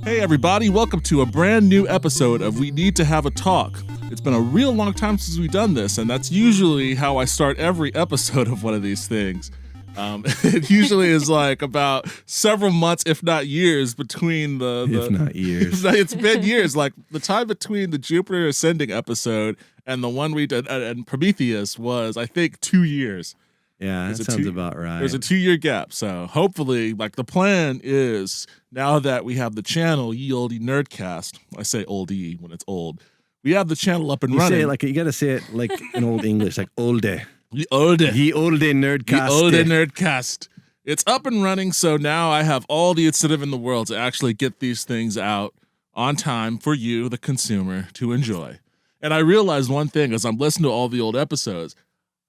Hey everybody, welcome to a brand new episode of We Need to Have a Talk. It's been a real long time since we've done this, and that's usually how I start every episode of one of these things. It usually is like about several months, if not years, between if not years. It's been years. Like the time between the Jupiter Ascending episode and the one we did and Prometheus was, I think, 2 years. Yeah, that sounds about right. There's a 2-year gap. So hopefully, like the plan is now that we have the channel, Ye Olde Nerdcast. I say oldie when it's old. We have the channel up and running. Say it like you got to say it like in old English, like olde. Ye Olde. Ye Olde Nerdcast. Ye Olde Nerdcast. It's up and running, so now I have all the incentive in the world to actually get these things out on time for you, the consumer, to enjoy. And I realized one thing as I'm listening to all the old episodes.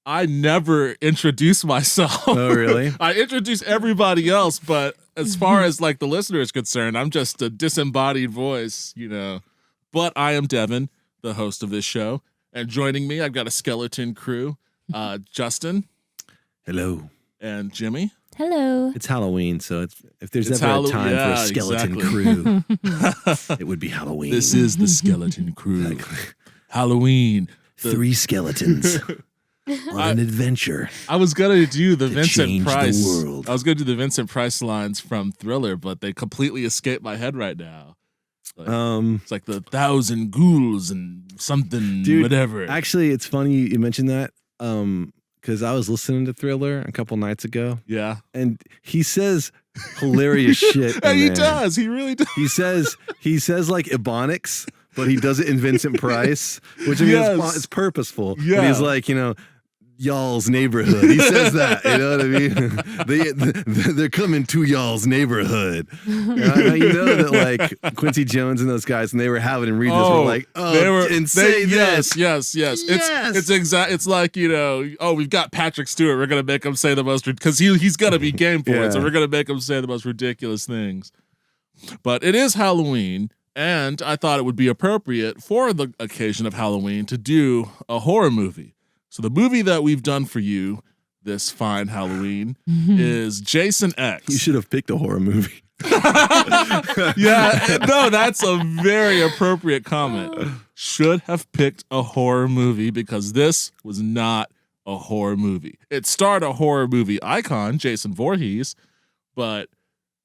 I never introduce myself. Oh, really? I introduce everybody else, but as far as like the listener is concerned, I'm just a disembodied voice, you know. But I am Devin, the host of this show, and joining me, I've got a skeleton crew. Justin. Hello. And Jimmy. Hello. It's Halloween, so if there's ever a time for a skeleton crew, it would be Halloween. This is the skeleton crew. Exactly. Halloween. 3 skeletons. On an adventure. I was gonna do the Vincent Price. The world. I was gonna do the Vincent Price lines from Thriller, but they completely escape my head right now. Like, it's like the 1,000 ghouls and something, dude, whatever. Actually, it's funny you mentioned that because I was listening to Thriller a couple nights ago. Yeah, and he says hilarious shit. And he does. He really does. He says like Ebonics. But he does it in Vincent Price, which I mean, it's purposeful. Yeah. But he's like, y'all's neighborhood. He says that, you know what I mean? They're coming to y'all's neighborhood. Now you know that like Quincy Jones and those guys, and they were having him read this, were like, this. Yes. It's like, we've got Patrick Stewart. We're gonna make him say the most because he's gonna be game for it, so we're gonna make him say the most ridiculous things. But it is Halloween. And I thought it would be appropriate for the occasion of Halloween to do a horror movie. So the movie that we've done for you this fine Halloween is Jason X. You should have picked a horror movie. Yeah, no, that's a very appropriate comment. Should have picked a horror movie because this was not a horror movie. It starred a horror movie icon, Jason Voorhees, but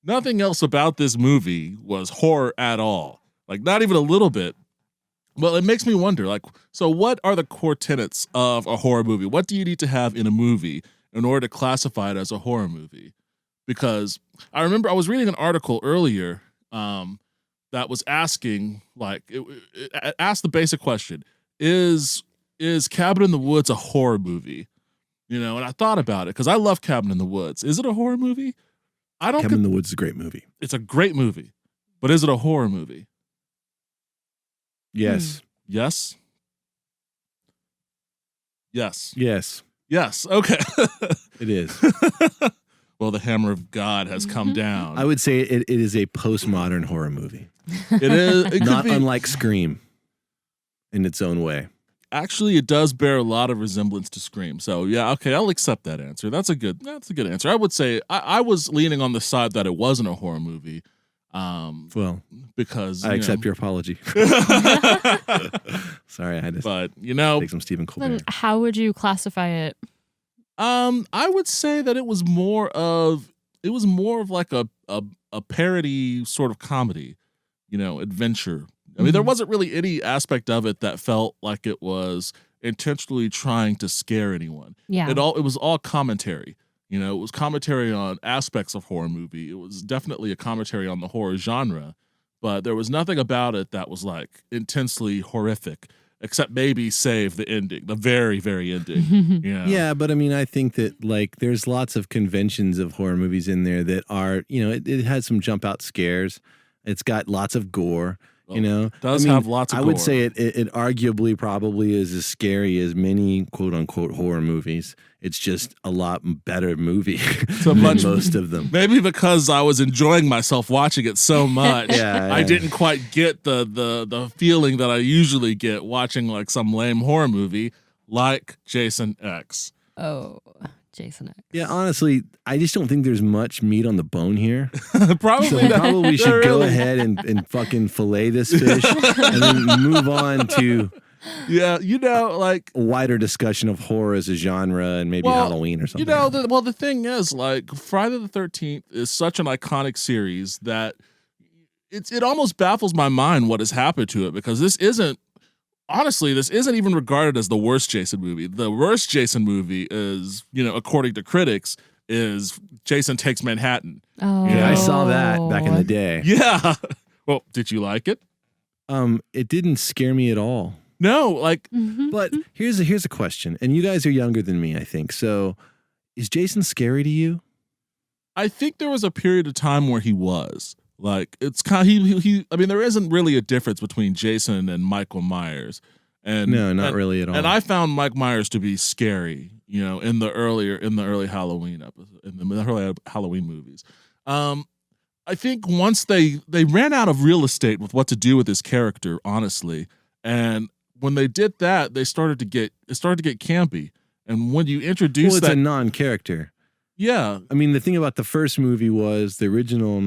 nothing else about this movie was horror at all. Like, not even a little bit. Well, it makes me wonder, like, so what are the core tenets of a horror movie? What do you need to have in a movie in order to classify it as a horror movie? Because I remember I was reading an article earlier that was asking, like, it asked the basic question, is Cabin in the Woods a horror movie? And I thought about it, because I love Cabin in the Woods. Is it a horror movie? Cabin in the Woods is a great movie. It's a great movie. But is it a horror movie? Yes. Yes? Yes. Yes. Yes. Okay. It is. Well, the hammer of God has come down. I would say it is a postmodern horror movie. It is. It not unlike Scream in its own way. Actually, it does bear a lot of resemblance to Scream. So, yeah, okay, I'll accept that answer. That's a good answer. I would say I was leaning on the side that it wasn't a horror movie. Well, because I accept your apology. Sorry, I had to take some Stephen Colbert. Then how would you classify it? I would say that it was more of like a parody sort of comedy, adventure. I mean, there wasn't really any aspect of it that felt like it was intentionally trying to scare anyone. Yeah. It was all commentary. It was commentary on aspects of horror movie. It was definitely a commentary on the horror genre, but there was nothing about it that was like intensely horrific, except maybe save the ending, the very, very ending. Yeah, but I mean, I think that like there's lots of conventions of horror movies in there that are, it has some jump out scares. It's got lots of gore. It does have lots of gore. I would say it arguably probably is as scary as many quote unquote horror movies. It's just a lot better movie than most of them. Maybe because I was enjoying myself watching it so much, yeah. I didn't quite get the feeling that I usually get watching like some lame horror movie like Jason X. Oh, Jason X. Yeah, honestly, I just don't think there's much meat on the bone here. Probably. So we probably should go really- ahead and fucking fillet this fish and then move on to Yeah, like a wider discussion of horror as a genre and maybe Well, Halloween or something. the thing is, like, Friday the 13th is such an iconic series that it almost baffles my mind what has happened to it, because this isn't even regarded as the worst Jason movie. The worst Jason movie is, according to critics, is Jason Takes Manhattan. Oh, Yeah, I saw that back in the day. Yeah. Well, did you like it? It didn't scare me at all. No, like, But here's a question, and you guys are younger than me, I think. So, is Jason scary to you? I think there was a period of time where he was. Like, it's kind of, I mean, there isn't really a difference between Jason and Michael Myers. And No, not really at all. And I found Mike Myers to be scary, in the early Halloween episode, in the early Halloween movies. I think once they ran out of real estate with what to do with his character, honestly, and when they did that, it started to get campy. And when you introduce it's that, a non-character. yeah, I mean, the thing about the first movie was the original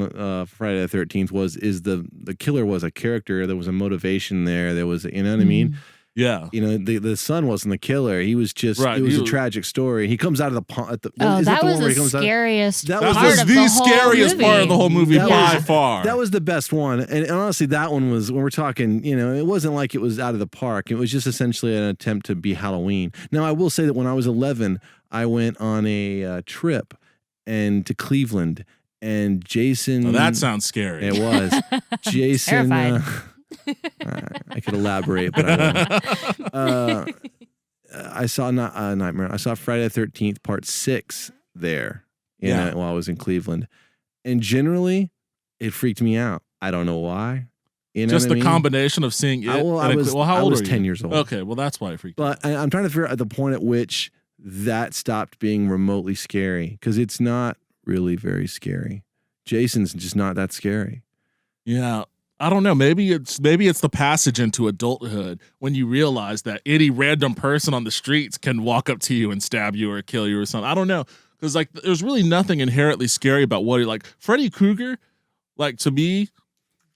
Friday the 13th is the killer was a character. There was a motivation there. There was, you know what I mean? yeah. The son wasn't the killer. He was just, Right, it was he a was- tragic story. He comes out of the pond. that was the scariest That part was of the the whole scariest movie. part of the whole movie That by was- far. That was the best one. And honestly, that one was, when we're talking, it wasn't like it was out of the park. It was just essentially an attempt to be Halloween. Now, I will say that when I was 11, I went on a trip to Cleveland, and Jason. Oh, that sounds scary. It was. Jason. Terrified. I could elaborate, but I won't. I saw Nightmare. I saw Friday the 13th Part 6 there. Yeah. While I was in Cleveland, and generally, it freaked me out. I don't know why. Just what the I mean? combination of seeing it. I how old was are you? 10 years old. Okay, well that's why it freaked. But I'm trying to figure out the point at which that stopped being remotely scary, because it's not really very scary. Jason's just not that scary. Yeah. I don't know. Maybe it's the passage into adulthood when you realize that any random person on the streets can walk up to you and stab you or kill you or something. I don't know. Because like there's really nothing inherently scary about what he like. Freddy Krueger, like to me,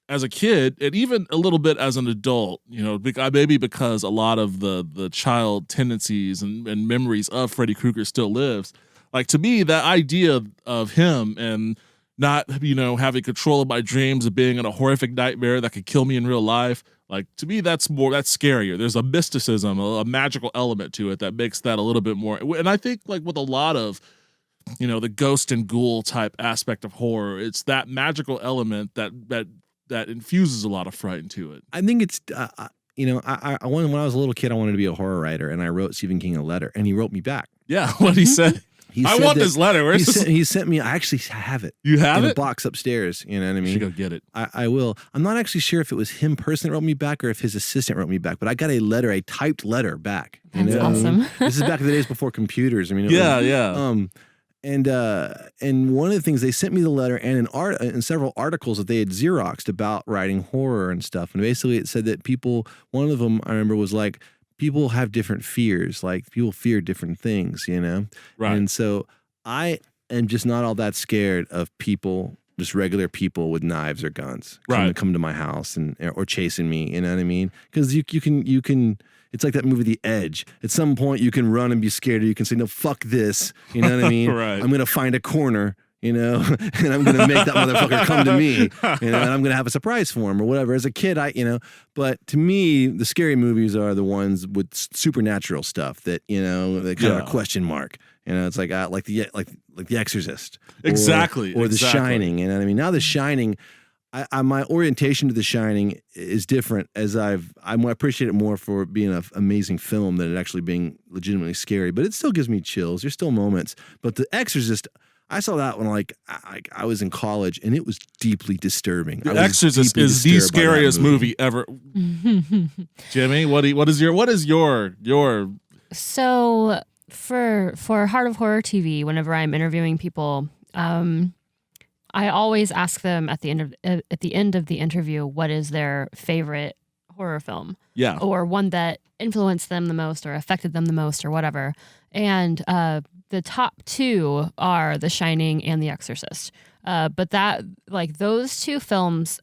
as a kid, and even a little bit as an adult, maybe because a lot of the child tendencies and memories of Freddy Krueger still lives. Like to me, that idea of him and not, having control of my dreams, of being in a horrific nightmare that could kill me in real life. Like to me, that's scarier. There's a mysticism, a magical element to it that makes that a little bit more. And I think like with a lot of, the ghost and ghoul type aspect of horror, it's that magical element that infuses a lot of fright into it. I think it's, when I was a little kid, I wanted to be a horror writer, and I wrote Stephen King a letter, and he wrote me back. Yeah, what he said. I said want that- this letter. Where's this? He sent me. I actually have it. You have in it? a box upstairs. You know what I You mean? should go get it. I will. I'm not actually sure if it was him personally wrote me back or if his assistant wrote me back, but I got a typed letter back. That's what I mean? awesome. This is back in the days before computers. I mean, Yeah. And one of the things, they sent me the letter and several articles that they had Xeroxed about writing horror and stuff. And basically it said that one of them I remember was like, people have different fears. Like people fear different things, Right. And so I am just not all that scared of people, just regular people with knives or guns come to my house or chasing me. You know what I mean? Because you can. It's like that movie, The Edge. At some point, you can run and be scared, or you can say, "No, fuck this." You know what I mean? Right. I'm gonna find a corner, and I'm gonna make that motherfucker come to me, and I'm gonna have a surprise for him or whatever. As a kid, but to me, the scary movies are the ones with supernatural stuff that that kind of question mark. It's like The Exorcist, Exactly. or The Shining. You know what I mean? Now The Shining. My orientation to The Shining is different, as I appreciate it more for being an amazing film than it actually being legitimately scary. But it still gives me chills. There's still moments. But The Exorcist, I saw that when I was in college, and it was deeply disturbing. The Exorcist is the scariest movie ever. Gemmi, what is your So for Heart of Horror TV, whenever I'm interviewing people, I always ask them at the end of the interview what is their favorite horror film, Yeah. or one that influenced them the most or affected them the most or whatever. And the top two are The Shining and The Exorcist. But that, like, those two films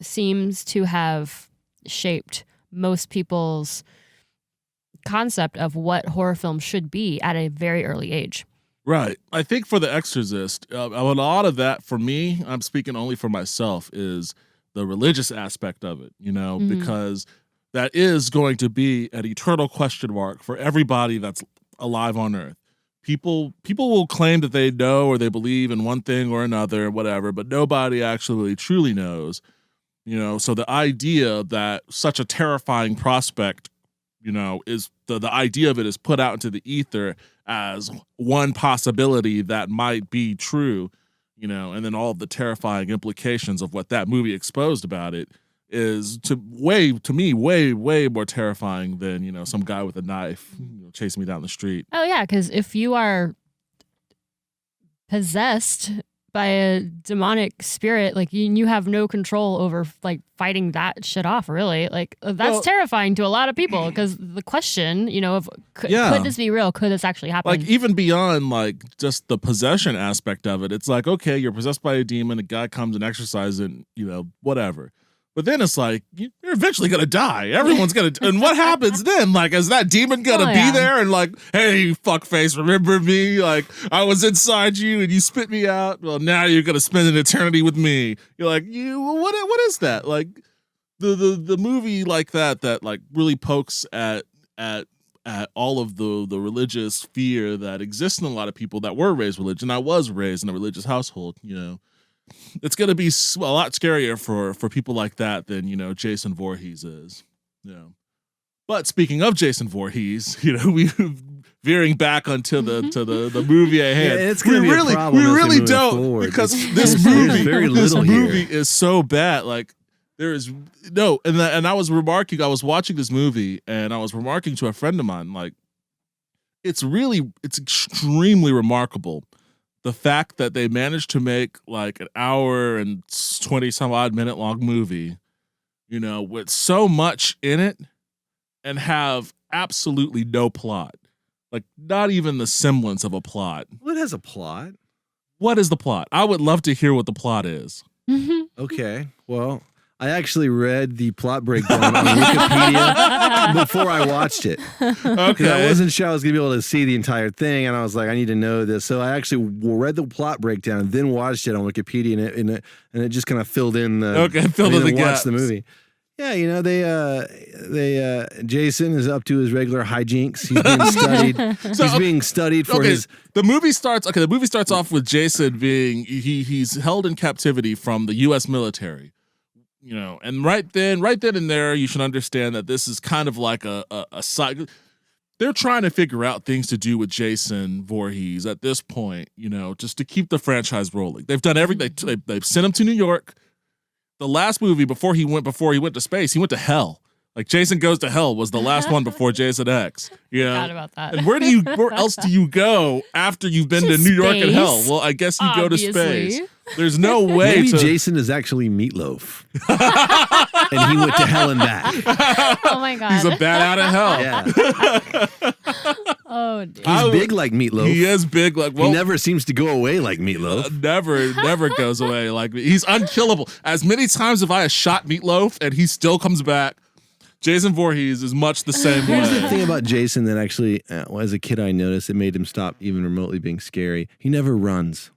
seems to have shaped most people's concept of what horror films should be at a very early age. Right. I think for The Exorcist, a lot of that for me, I'm speaking only for myself, is the religious aspect of it, because that is going to be an eternal question mark for everybody that's alive on earth. People will claim that they know or they believe in one thing or another, whatever, but nobody actually truly knows. So the idea that such a terrifying prospect, is the idea of it is put out into the ether as one possibility that might be true, and then all of the terrifying implications of what that movie exposed about it is to me way more terrifying than some guy with a knife chasing me down the street. Oh yeah, because if you are possessed by a demonic spirit, like you have no control over like fighting that shit off. Really, like that's terrifying to a lot of people because the question, of could this be real? Could this actually happen? Like even beyond like just the possession aspect of it, it's like okay, you're possessed by a demon, a guy comes and exorcises it, whatever. But then it's like, you're eventually going to die. Everyone's going to, and what happens then? Like, is that demon going to be there and like, hey, fuckface, remember me? Like, I was inside you and you spit me out. Well, now you're going to spend an eternity with me. You're like, what is that? Like, the movie like that like really pokes at all of the religious fear that exists in a lot of people that were raised religion. I was raised in a religious household, It's going to be a lot scarier for people like that than, Jason Voorhees is. Yeah. But speaking of Jason Voorhees, we veering back onto the movie at hand. Yeah, it's going to be a problem. We really don't forward. because this movie here. is so bad. Like there is no, and I was watching this movie and I was remarking to a friend of mine, like it's extremely remarkable. The fact that they managed to make like an hour and 20 some odd minute long movie, with so much in it and have absolutely no plot, like not even the semblance of a plot. What has a plot? What is the plot? I would love to hear what the plot is. Okay. Well, I actually read the plot breakdown on Wikipedia before I watched it. Okay. I wasn't sure I was going to be able to see the entire thing, and I was like, I need to know this. So I actually read the plot breakdown and then watched it on Wikipedia, and it just kind of filled in the gaps. The movie. Yeah, Jason is up to his regular hijinks. He's being studied. He's being studied for his. The movie starts off with Jason being he's held in captivity from the U.S. military. And right then and there, you should understand that this is kind of like a side. They're trying to figure out things to do with Jason Voorhees at this point, just to keep the franchise rolling. They've done everything. They've sent him to New York. The last movie before he went to space, he went to hell. Like Jason Goes to Hell was the last one before Jason X. Forgot about that. And where else do you go after you've been to New York and hell? Well, I guess you go to space. There's no way. Maybe Jason is actually Meatloaf, and he went to hell and back. Oh my god, he's a bat out of hell. Yeah. Oh, dude. He's big like Meatloaf. He is big like. Well, he never seems to go away like Meatloaf. Never goes away like he's unkillable. As many times have I shot Meatloaf, and he still comes back. Jason Voorhees is much the same way. Here's the thing about Jason that actually, as a kid, I noticed it made him stop even remotely being scary. He never runs.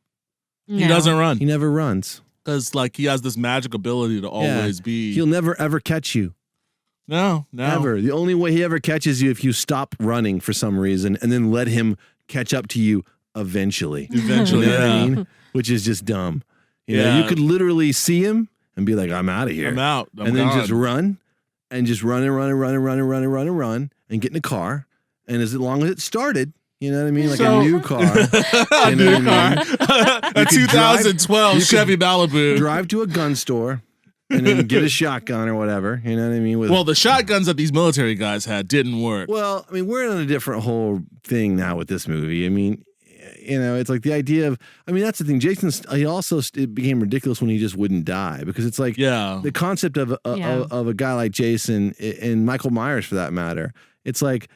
No. He doesn't run. He never runs. Because like he has this magic ability to always be. He'll never ever catch you. No. Ever. The only way he ever catches you if you stop running for some reason and then let him catch up to you eventually. You know what I mean? Which is just dumb. You know, you could literally see him and be like, I'm out of here. I'm out. And then just run. And just run and get in a car. And as long as it started, you know what I mean? Like a new car. A new car. A 2012 Chevy Malibu. Drive to a gun store and then get a shotgun or whatever. You know what I mean? Well, the shotguns that these military guys had didn't work. Well, I mean, we're on a different whole thing now with this movie. I mean, it's like the idea of, that's the thing. It became ridiculous when he just wouldn't die because it's like the concept of a guy like Jason and Michael Myers for that matter. It's like,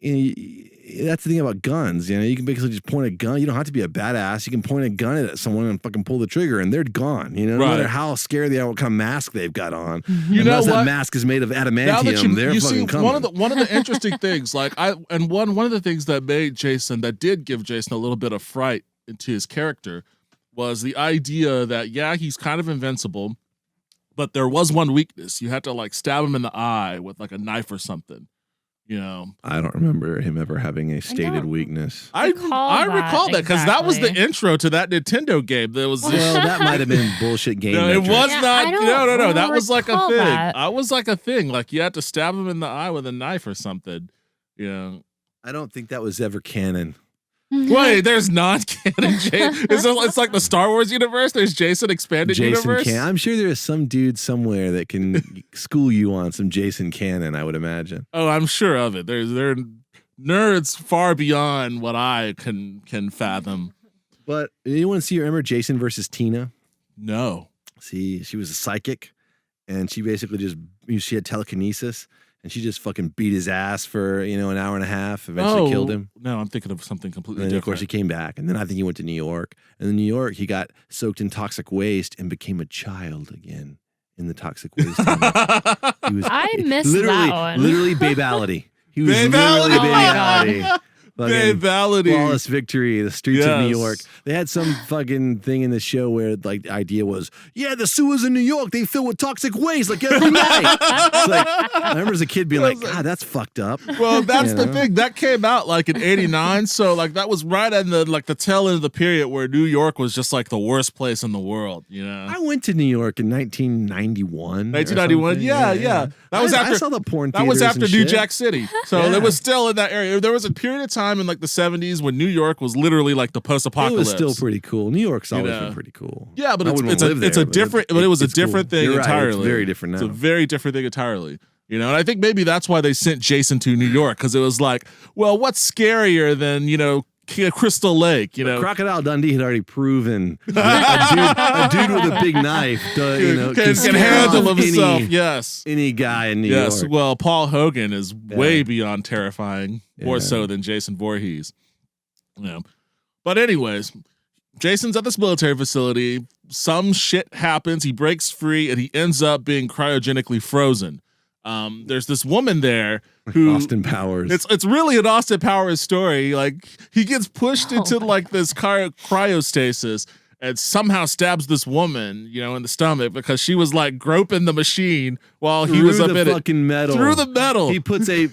that's the thing about guns. You can basically just point a gun. You don't have to be a badass. You can point a gun at someone and fucking pull the trigger, and they're gone. No matter how scared they are, what kind of mask they've got on. Unless that mask is made of adamantium, they're fucking coming. One of the interesting things, one of the things that did give Jason a little bit of fright into his character was the idea that he's kind of invincible, but there was one weakness. You had to like stab him in the eye with like a knife or something. I don't remember him ever having a stated weakness. I recall that because that was the intro to that Nintendo game. That was that might have been bullshit game. No, it was not. No. That was like a thing. That was like a thing. Like you had to stab him in the eye with a knife or something. I don't think that was ever canon. Wait, there's non-canon Jason. It's like the Star Wars universe. There's Jason expanded universe. I'm sure there is some dude somewhere that can school you on some Jason canon. I would imagine. Oh, I'm sure of it. They're nerds far beyond what I can fathom. But you want to see? Remember Jason versus Tina? No. See, she was a psychic, and she basically she had telekinesis. And she just fucking beat his ass for, an hour and a half, eventually killed him. No, I'm thinking of something completely and then, different. Of course, he came back. And then I think he went to New York. And in New York, he got soaked in toxic waste and became a child again in the toxic waste. I missed that one. Literally babality. He was Babality. literally babality. Babality. Flawless victory, the streets of New York. They had some fucking thing in the show where like the idea was, the sewers in New York, they fill with toxic waste like every night. It's like, I remember as a kid being like, God, that's fucked up. Well, that's the thing. That came out like in 89. So like that was right in the tail end of the period where New York was just like the worst place in the world, I went to New York in 1991. 1991, yeah. That was after I saw the porn that was theaters after and New shit. Jack City. So it was still in that area. There was a period of time in like the 70s when New York was literally like the post-apocalypse. It was still pretty cool. New York's always been pretty cool. Yeah, but it's a different thing You're entirely. Right. It's very different now. It's a very different thing entirely. And I think maybe that's why they sent Jason to New York, because it was like, well, what's scarier than, Crystal Lake, Crocodile Dundee had already proven a dude with a big knife, can handle himself. Any guy in New York. Well, Paul Hogan is way beyond terrifying, more so than Jason Voorhees. But anyways, Jason's at this military facility. Some shit happens. He breaks free, and he ends up being cryogenically frozen. There's this woman there who Austin Powers. It's really an Austin Powers story. Like he gets pushed into like this cryostasis and somehow stabs this woman, in the stomach because she was like groping the machine while he was up in fucking metal. Through the metal. He puts a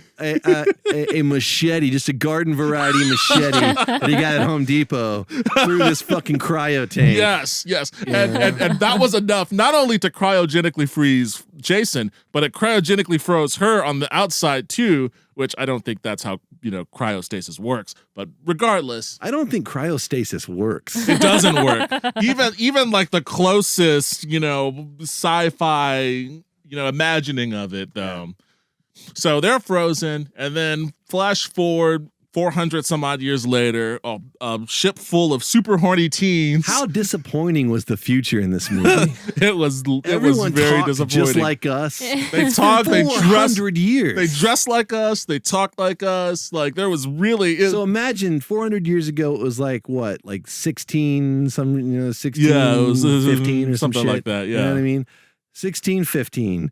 machete, just a garden variety machete that he got at Home Depot through this fucking cryo tank. Yes. And that was enough not only to cryogenically freeze Jason, but it cryogenically froze her on the outside too, which I don't think that's how, cryostasis works. But regardless, I don't think cryostasis works. It doesn't work. Even like the closest, sci-fi, imagining of it though. So they're frozen, and then flash forward 400 some odd years later, a ship full of super horny teens. How disappointing was the future in this movie? It was Everyone very talked disappointing. just like us. They talked, they dressed 400 years. They dressed like us, they talked like us. Like there was really So imagine 400 years ago it was like what? Like 16 16 it was 15 or something some shit. like that, yeah. You know what I mean? 16 15.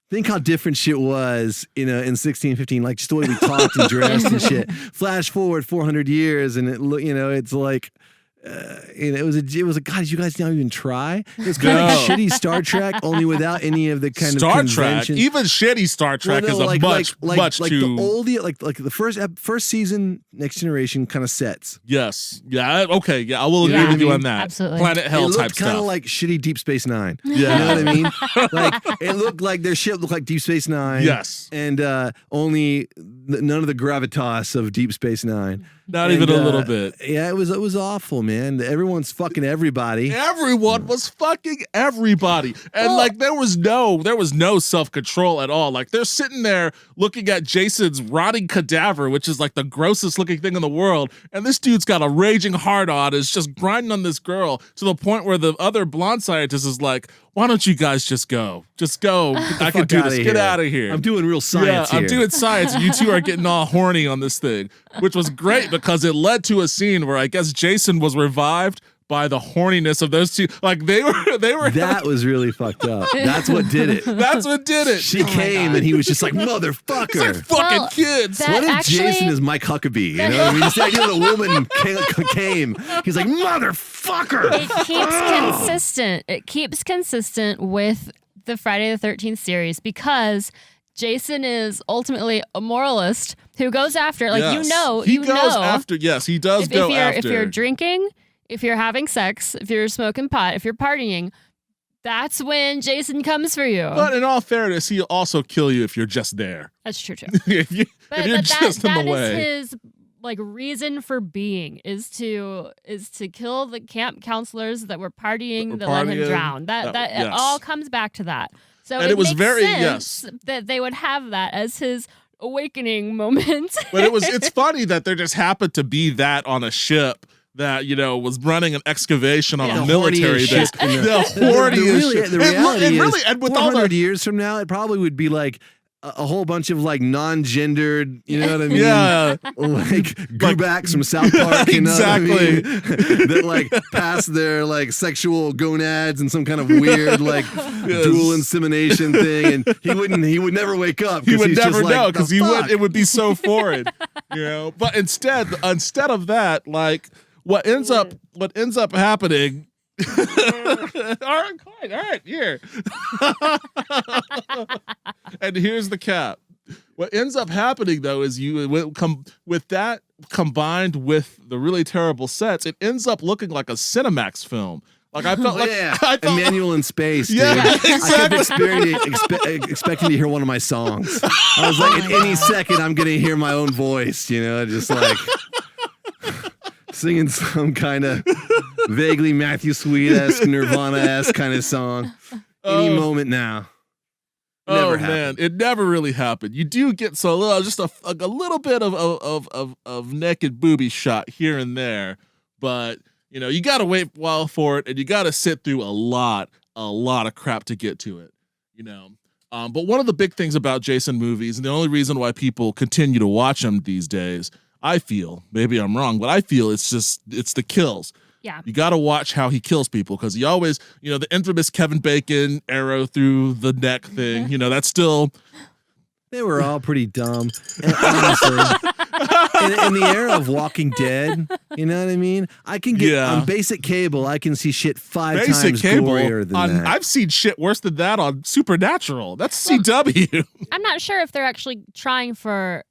Think how different shit was, in 1615, like just the way we talked and dressed and shit. Flash forward 400 years, and it's like, it was a God. Did you guys not even try? It was kind of like shitty Star Trek, only without any of the kind of Star convention. Trek. Even shitty Star Trek is a much too the oldie, like the first season, Next Generation kind of sets. Yes. Yeah. Okay. Yeah. I will agree with you on that. Absolutely. Planet Hell type stuff. Kind of like shitty Deep Space Nine. Yeah. You know what I mean? Like it looked like their ship looked like Deep Space Nine. Yes. And only none of the gravitas of Deep Space Nine. Not even a little bit. Yeah, it was awful, man. Everyone's fucking everybody. Everyone was fucking everybody. And there was no self-control at all. Like they're sitting there looking at Jason's rotting cadaver, which is like the grossest looking thing in the world. And this dude's got a raging hard on, is just grinding on this girl to the point where the other blonde scientist is like, why don't you guys just go? Just go. I can do this. Get out of here. I'm doing real science here. I'm doing science. And you two are getting all horny on this thing, which was great because it led to a scene where I guess Jason was revived by the horniness of those two. Like they were. That was really fucked up. That's what did it. That's what did it. She came and he was just like, motherfucker. It's like fucking kids. that What if actually- Jason is Mike Huckabee? You know what I mean? Just the idea that a woman came. He's like, motherfucker. It keeps consistent. It keeps consistent with the Friday the 13th series because Jason is ultimately a moralist who goes after, like, Yes. he He goes after. Yes, he does go after. If you're drinking, if you're having sex, if you're smoking pot, if you're partying, that's when Jason comes for you. But in all fairness, he'll also kill you if you're just there. That's true too. if you're But just in that the way. is his like reason for being is to kill the camp counselors that were partying that let him Partying. drown. That Yes. it all comes back to that. So And it was makes very- sense that they would have that as his awakening moment. But it's funny that there just happened to be that on a ship that, was running an excavation on Yeah, a the military horniest base. shit. The horniest. The reality and is, really, and with all 400 the years from now, it probably would be like a whole bunch of like non-gendered, you know what I mean? yeah, Like goobacks from South Park, you know Exactly. what I mean? That like pass their like sexual gonads in some kind of weird like dual insemination thing, and he would never wake up. he 'cause would he's never just like, know because "The he fuck?" would. It would be so foreign, But instead of that, like what ends up happening. All right, here. And here's the cap. What ends up happening though is you come with that combined with the really terrible sets, it ends up looking like a Cinemax film. Like I felt like yeah, I felt Emmanuel in space. Dude. Yeah, I kept exactly. expecting to hear one of my songs. I was like, at any second, I'm gonna hear my own voice. Just like singing some kind of vaguely Matthew Sweet-esque, Nirvana-esque kind of song. Any moment now. Never happened. Man, it never really happened. You do get just a little bit of naked booby shot here and there, but you got to wait a while for it, and you got to sit through a lot of crap to get to it. But one of the big things about Jason movies, and the only reason why people continue to watch them these days, I feel, maybe I'm wrong, but I feel it's the kills. Yeah. You got to watch how he kills people because he always, the infamous Kevin Bacon arrow through the neck thing, that's still. They were all pretty dumb. And honestly, in the era of Walking Dead, you know what I mean? I can get on basic cable, I can see shit five times gorier than that. I've seen shit worse than that on Supernatural. That's CW. I'm not sure if they're actually trying to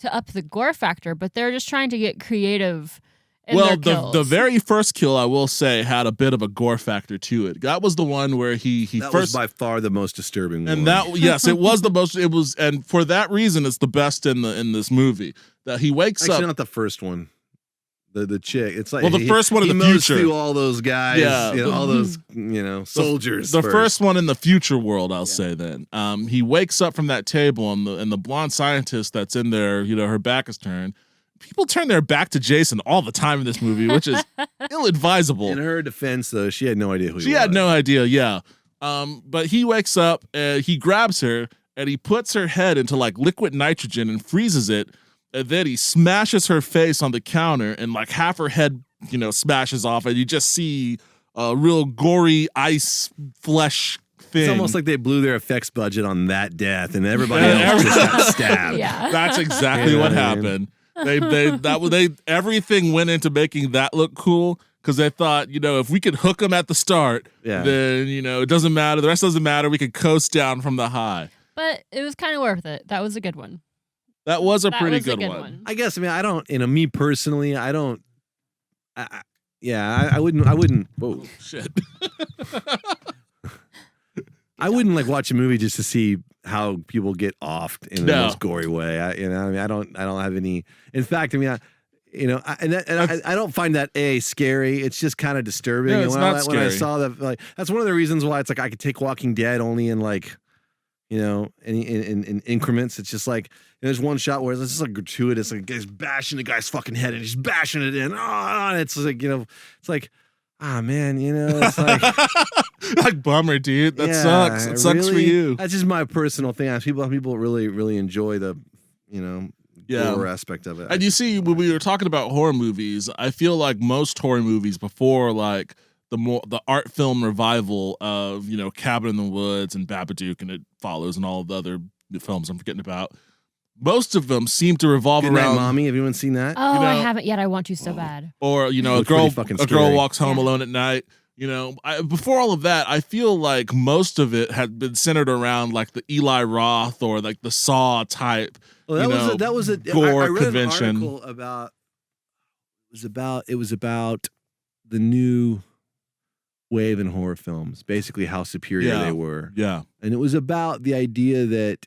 up the gore factor, but they're just trying to get creative. Well, the very first kill, I will say, had a bit of a gore factor to it. That was the one where he that first was by far the most disturbing one. And yes, it was the most. It was, and for that reason, it's the best in this movie. That he wakes Actually, up. not the first one. The chick. It's like The first one in the mows future. through all those guys. All those soldiers. The first one in the future world, I'll say. Then he wakes up from that table, and the blonde scientist that's in there, her back is turned. People turn their back to Jason all the time in this movie, which is ill-advisable. In her defense, though, she had no idea who he was. She had no idea, yeah. But he wakes up, and he grabs her, and he puts her head into like liquid nitrogen and freezes it, and then he smashes her face on the counter, and like half her head, smashes off, and you just see a real gory ice flesh thing. It's almost like they blew their effects budget on that death, and everybody else just got stabbed. Yeah. That's exactly what happened. Everything went into making that look cool because they thought, if we could hook them at the start, then it doesn't matter. The rest doesn't matter. We could coast down from the high. But it was kind of worth it. That was a good one. That was a pretty good good one. I guess. I mean, I don't. Me personally, I don't. I wouldn't. Whoa, shit. I wouldn't like watch a movie just to see how people get offed in the most gory way. I don't have any. In fact, I don't find that scary. It's just kind of disturbing. No, and it's when not I scary. saw that, that's one of the reasons why it's like I could take Walking Dead only in in increments. It's just like there's one shot where it's just like gratuitous, like guy's bashing the guy's fucking head and he's bashing it in. And it's like it's like. man, it's like like bummer, dude. That sucks. It sucks for you. That's just my personal thing. People really, really enjoy the, horror aspect of it. And you see, when we were talking about horror movies, I feel like most horror movies before like the art film revival of, Cabin in the Woods and Babadook and It Follows and all of the other films I'm forgetting about, most of them seem to revolve Good around Night, Mommy. Have anyone seen that? Oh, I haven't yet. I want to so bad. Or, a girl walks home alone at night. Before all of that, I feel like most of it had been centered around like the Eli Roth or like the Saw type. Well, that was a gore I read convention. An article about it was about the new wave in horror films, basically how superior they were. Yeah. And it was about the idea that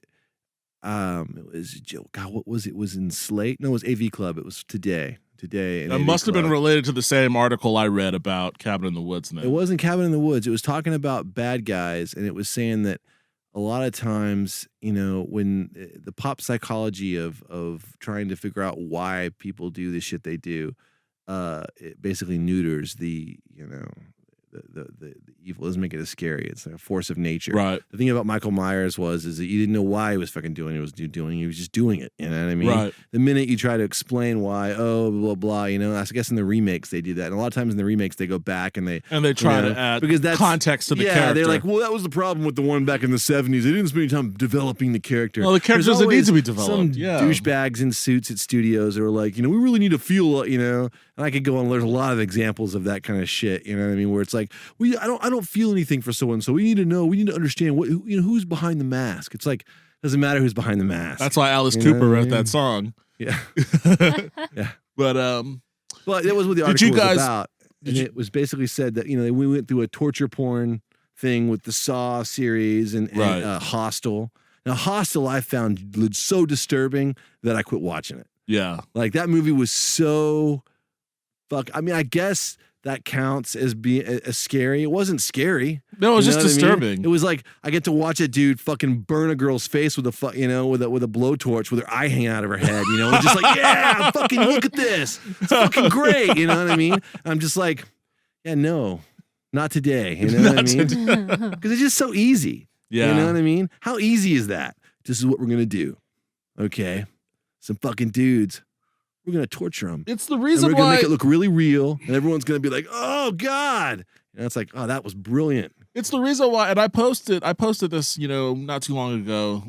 it was what was it? It was in Slate? No, it was AV Club. It was Today. That must have been related to the same article I read about Cabin in the Woods. It wasn't Cabin in the Woods. It was talking about bad guys, and it was saying that a lot of times, when the pop psychology of trying to figure out why people do the shit they do, it basically neuters the evil. Doesn't make it as scary. It's like a force of nature. Right. The thing about Michael Myers is that you didn't know why he was fucking doing it. He was just doing it. You know what I mean? Right. The minute you try to explain why, blah blah, I guess in the remakes they do that, and a lot of times in the remakes they go back and they try to add because that's context to the character. Yeah, they're like, well, that was the problem with the one back in the 70s. They didn't spend any time developing the character. Well, the character doesn't need to be developed. Some douchebags in suits at studios are like, we really need to feel, and I could go on. There's a lot of examples of that kind of shit. You know what I mean? Where it's like, I don't feel anything for so and so. We need to understand who's behind the mask. It's like, doesn't matter who's behind the mask. That's why Alice Cooper wrote that song. Yeah. Yeah. But that was what the article was about. And it was basically said that, we went through a torture porn thing with the Saw series and Hostel. Now, Hostel I found so disturbing that I quit watching it. Yeah. Like that movie was so I guess that counts as being as scary. It wasn't scary. No, it was just disturbing. It was like I get to watch a dude fucking burn a girl's face with a with a blowtorch with her eye hanging out of her head. And just like, yeah, fucking look at this. It's fucking great. You know what I mean? I'm just like, yeah, no, not today. You know what I mean? Because it's just so easy. Yeah. You know what I mean? How easy is that? This is what we're gonna do. Okay, some fucking dudes. We're going to torture them. It's the reason why. We're going to make it look really real. And everyone's going to be like, oh, God. And it's like, oh, that was brilliant. It's the reason why. And I posted this, not too long ago.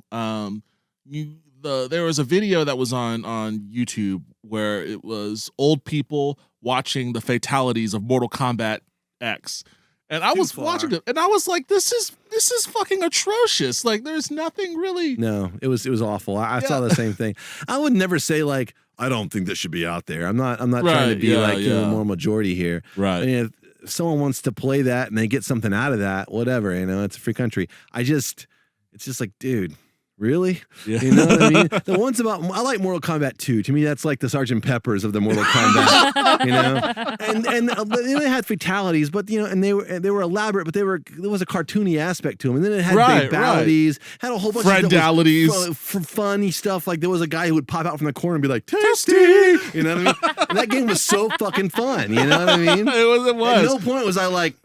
There was a video that was on YouTube where it was old people watching the fatalities of Mortal Kombat X. And I was watching it, and I was like, "This is fucking atrocious! Like, there's nothing really." No, it was awful. I saw the same thing. I would never say like, "I don't think this should be out there." I'm not trying to be more majority here. Right. I mean, if someone wants to play that and they get something out of that, whatever. It's a free country. It's just like, dude. Really? Yeah. You know what I mean? The ones about I like Mortal Kombat 2. To me, that's like the Sergeant Peppers of the Mortal Kombat. And they had fatalities, but and they were elaborate, but there was a cartoony aspect to them. And then it had fatalities, had a whole bunch of funny stuff. Like there was a guy who would pop out from the corner and be like, "Tasty!" You know what I mean? And that game was so fucking fun. You know what I mean? It was. At no point was I like,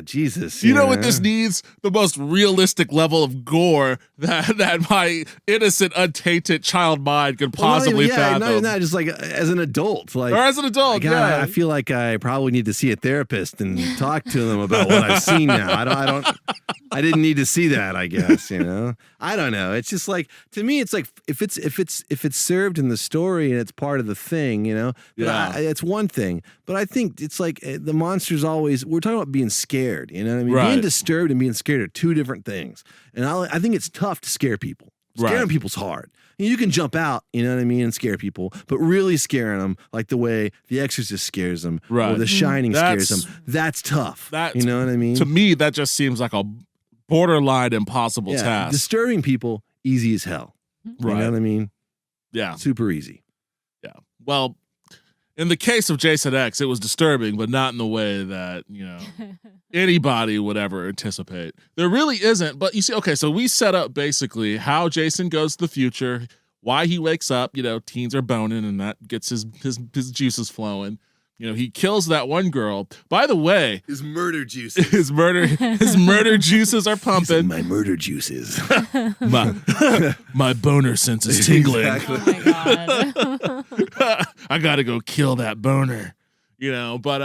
Jesus. You know what this needs? The most realistic level of gore that my innocent, untainted child mind could possibly fathom. Not even that, just like as an adult. Like, or as an adult, I feel like I probably need to see a therapist and talk to them about what I've seen now. I didn't need to see that, I guess, I don't know. It's just like, to me, it's like if it's served in the story and it's part of the thing, it's one thing. But I think it's like the monsters always, we're talking about being scared, you know what I mean? Right. Being disturbed and being scared are two different things. And I think it's tough to scare people. Scaring people's hard. You can jump out, you know what I mean, and scare people, but really scaring them like the way The Exorcist scares them or The Shining scares them, that's tough. You know what I mean? To me, that just seems like a borderline impossible task. Disturbing people, easy as hell. Right. You know what I mean? Yeah. Super easy. Yeah. Well, in the case of Jason X, it was disturbing, but not in the way that, anybody would ever anticipate. There really isn't. But you see, okay, so we set up basically how Jason goes to the future, why he wakes up, teens are boning, and that gets his juices flowing. he kills that one girl. By the way, His murder juices. his murder juices are pumping. My murder juices. my boner sense is tingling. Exactly. Oh my god. I gotta go kill that boner. But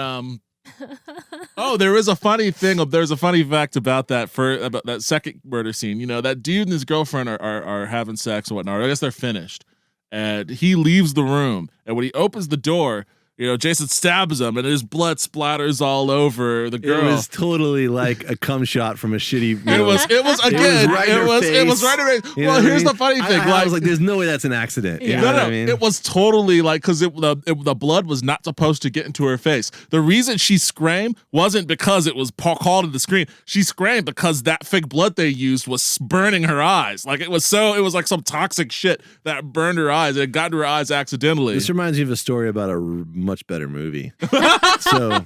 there's a funny fact about that second murder scene. That dude and his girlfriend are having sex or whatnot. I guess they're finished. And he leaves the room. And when he opens the door, Jason stabs him, and his blood splatters all over the girl. It was totally like a cum shot from a shitty. It was right in her face. Well, here's the funny thing. I was like, "There's no way that's an accident." Yeah. You know what I mean? It was totally like because the blood was not supposed to get into her face. The reason she screamed wasn't because it was called to the screen. She screamed because that fake blood they used was burning her eyes. Like it was like some toxic shit that burned her eyes. It got into her eyes accidentally. This reminds me of a story about a much better movie. So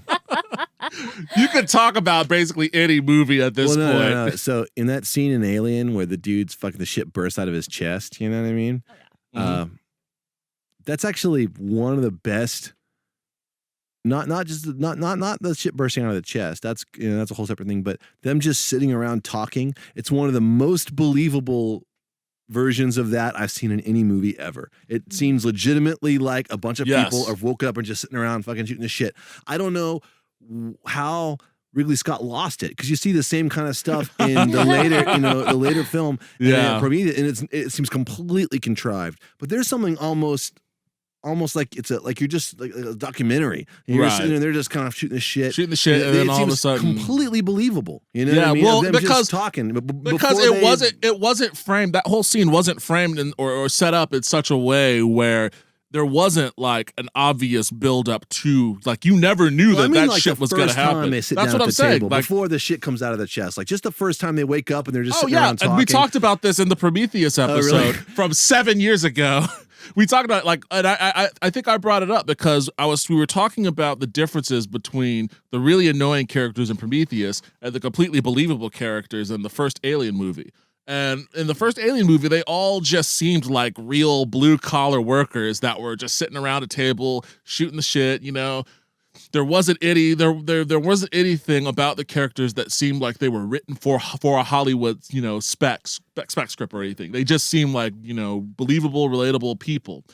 you could talk about basically any movie at this point. No. So in that scene in Alien where the dude's fucking the shit bursts out of his chest, you know what I mean? Oh, yeah. That's actually one of the best. Not the shit bursting out of the chest. That's that's a whole separate thing. But them just sitting around talking. It's one of the most believable versions of that I've seen in any movie ever. It seems legitimately like a bunch of people are woke up and just sitting around fucking shooting the shit. I don't know how Ridley Scott lost it because you see the same kind of stuff in the later film, and it seems completely contrived. But there's something almost like it's you're just like a documentary. And you're just sitting there, they're just kind of shooting the shit, and then all of a sudden, completely believable. You know what I mean? Well, them because just talking because it wasn't framed. That whole scene wasn't framed or set up in such a way where there wasn't like an obvious build up to like you never knew that shit was going to happen. That's what I'm saying. Like, before the shit comes out of the chest, like just the first time they wake up and they're just sitting around talking. And we talked about this in the Prometheus episode from 7 years ago. We talked about and I think I brought it up because we were talking about the differences between the really annoying characters in Prometheus and the completely believable characters in the first Alien movie. And in the first Alien movie, they all just seemed like real blue collar workers that were just sitting around a table shooting the shit. There wasn't there wasn't anything about the characters that seemed like they were written for a Hollywood spec script or anything. They just seemed like believable, relatable people.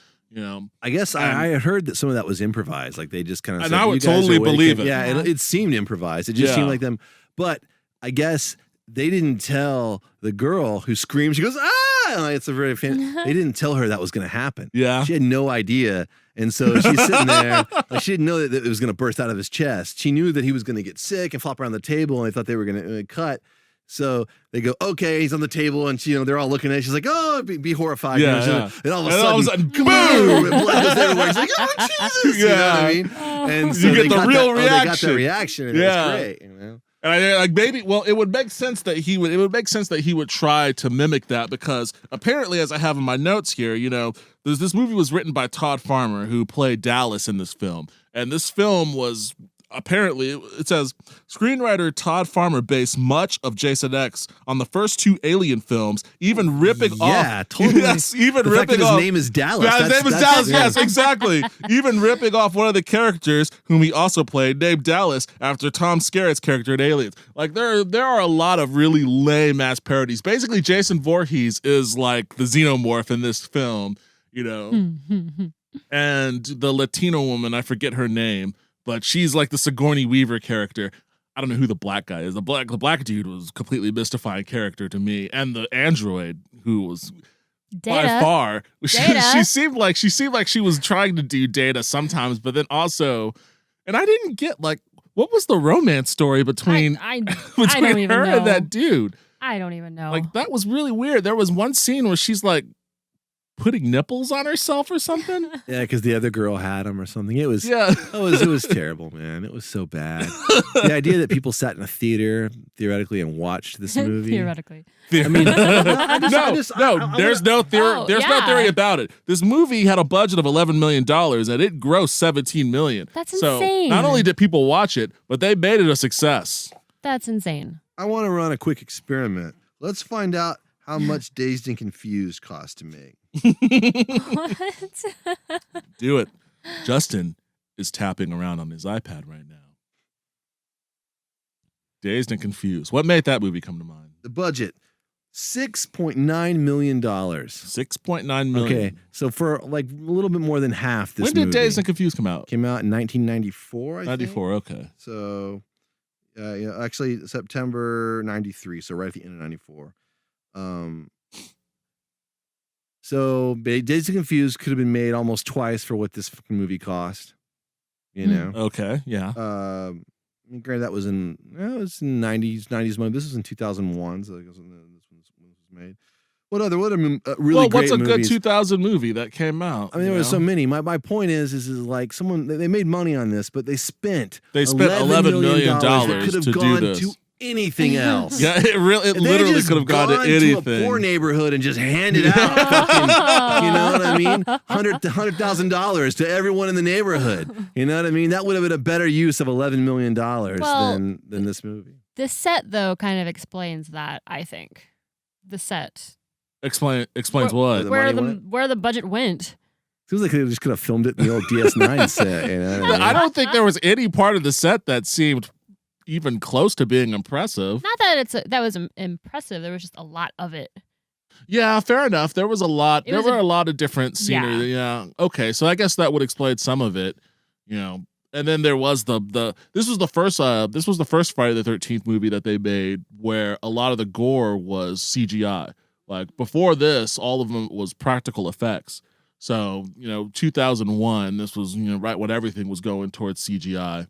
I guess I had heard that some of that was improvised. Like they just kind of and said, I would totally believe it. Yeah, it seemed improvised. It just seemed like them. But I guess they didn't tell the girl who screams. She goes, "Ah!" And it's a very they didn't tell her that was going to happen. Yeah, she had no idea. And so she's sitting there, like she didn't know that it was going to burst out of his chest. She knew that he was going to get sick and flop around the table, and they thought they were going to cut. So they go, okay, he's on the table, and they're all looking at it. She's like, oh, be horrified. Yeah. And all of a sudden, boom! And blood goes everywhere. She's like, oh, Jesus! You know what I mean? And so you get the real reaction. They got that reaction, and it was great. And I like maybe it would make sense that he would try to mimic that because apparently, as I have in my notes here, this movie was written by Todd Farmer, who played Dallas in this film, and this film was. Apparently, it says screenwriter Todd Farmer based much of Jason X on the first two Alien films, even ripping off. Yeah, totally. Yes, even the ripping fact that off. His name is Dallas. Yeah, his name is Dallas. Yes, exactly. Even ripping off one of the characters whom he also played, named Dallas, after Tom Skerritt's character in Aliens. Like there are a lot of really lame ass parodies. Basically, Jason Voorhees is like the xenomorph in this film, and the Latino woman, I forget her name. But she's like the Sigourney Weaver character. I don't know who the black guy is. The black dude was a completely mystifying character to me. And the android, who was Data. by far, Data. she seemed like she was trying to do Data sometimes, but then also, and I didn't get like what was the romance story between I don't between even her know. and that dude. I don't even know. Like that was really weird. There was one scene where she's like putting nipples on herself or something. Yeah, because the other girl had him or something. It was it was terrible, man. It was so bad. The idea that people sat in a theater theoretically and watched this movie. Theoretically. I mean, there's no theory. There's no theory about it. This movie had a budget of $11 million and it grossed $17 million. That's insane. insane. So not only did people watch it, but they made it a success. That's insane. I want to run a quick experiment. Let's find out how much Dazed and Confused cost to make. What? Do it. Justin, is tapping around on his iPad right now. Dazed and Confused. What made that movie come to mind? The budget, $6.9 million. $6.9 million. Okay, so for like a little bit more than half this When did movie. Dazed and Confused come out? Came out in 1994, I think. 94, okay. So, yeah, actually September 93, so right at the end of 94. So Dazed and Confused could have been made almost twice for what this fucking movie cost. You know? Okay, yeah. I mean, granted, that was in 90s money. This was in 2001, so I guess when this was made. What other really well, great what's a movies? good 2000 movie that came out? I mean, there were so many. My point is like they made money on this, but they spent $11 million that could have to do gone this. to anything else. Yeah, it literally could have gone to anything. To a poor neighborhood and just handed out, fucking, you know what I mean? $100,000 to everyone in the neighborhood. You know what I mean? That would have been a better use of $11 million than this movie. The set, though, kind of explains that. I think the set explains what? Where the budget went. Seems like they just could have filmed it in the old DS9 set. You know what I mean? I don't think there was any part of the set that seemed even close to being impressive. Not that that was impressive. There was just a lot of it. Yeah, fair enough. There was a lot. There were a lot of different scenery. Yeah. Okay, so I guess that would explain some of it. You know, and then there was this was the first Friday the 13th movie that they made where a lot of the gore was CGI. Like before this, all of them was practical effects. So 2001. This was right when everything was going towards CGI.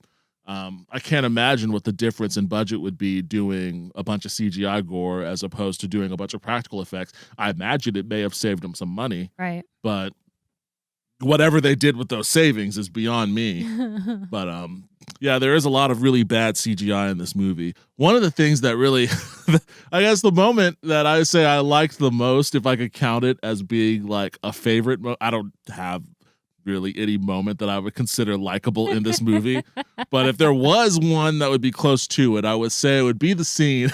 I can't imagine what the difference in budget would be doing a bunch of CGI gore as opposed to doing a bunch of practical effects. I imagine it may have saved them some money. Right. But whatever they did with those savings is beyond me. But yeah, there is a lot of really bad CGI in this movie. One of the things that really, I guess the moment that I say I liked the most, if I could count it as being like a favorite, I don't have really any moment that I would consider likable in this movie. But if there was one that would be close to it, I would say it would be the scene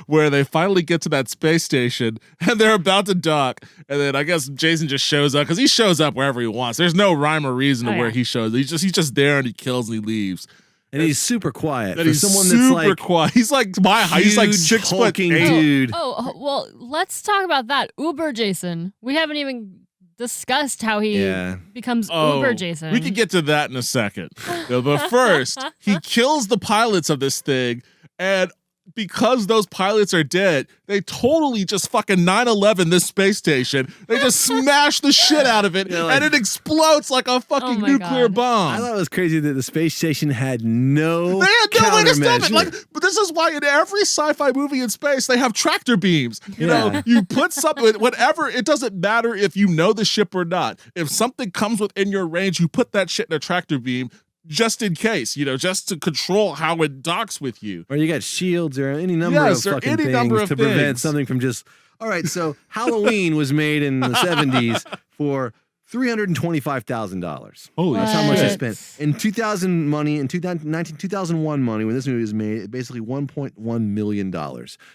where they finally get to that space station and they're about to dock. And then I guess Jason just shows up because he shows up wherever he wants. There's no rhyme or reason to where he shows. He's just there and he kills and he leaves. And he's super quiet. And he's someone that's super quiet. He's like my height. He's like 6'8" dude. Oh, well, let's talk about that. Uber Jason. We haven't even discussed how he becomes Uber Jason. We could get to that in a second. But first, he kills the pilots of this thing, and because those pilots are dead, they totally just fucking 9/11 this space station. They just smash the shit out of it, and it explodes like a fucking nuclear bomb. I thought it was crazy that the space station had no way to stop it. Like, but this is why in every sci-fi movie in space they have tractor beams. You know, you put something, whatever. It doesn't matter if you know the ship or not. If something comes within your range, you put that shit in a tractor beam. Just in case, just to control how it docks with you. Or you got shields or any number of fucking things to prevent something from just... All right, so Halloween was made in the 70s for $325,000. Holy That's how shit. much they spent. In 2001 money, when this movie was made, basically $1.1 million.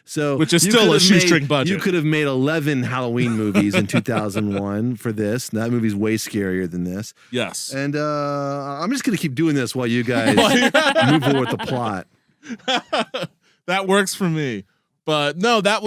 So which is still a shoestring budget. You could have made 11 Halloween movies in 2001 for this. That movie's way scarier than this. Yes. And I'm just going to keep doing this while you guys move forward with the plot. That works for me. But no, that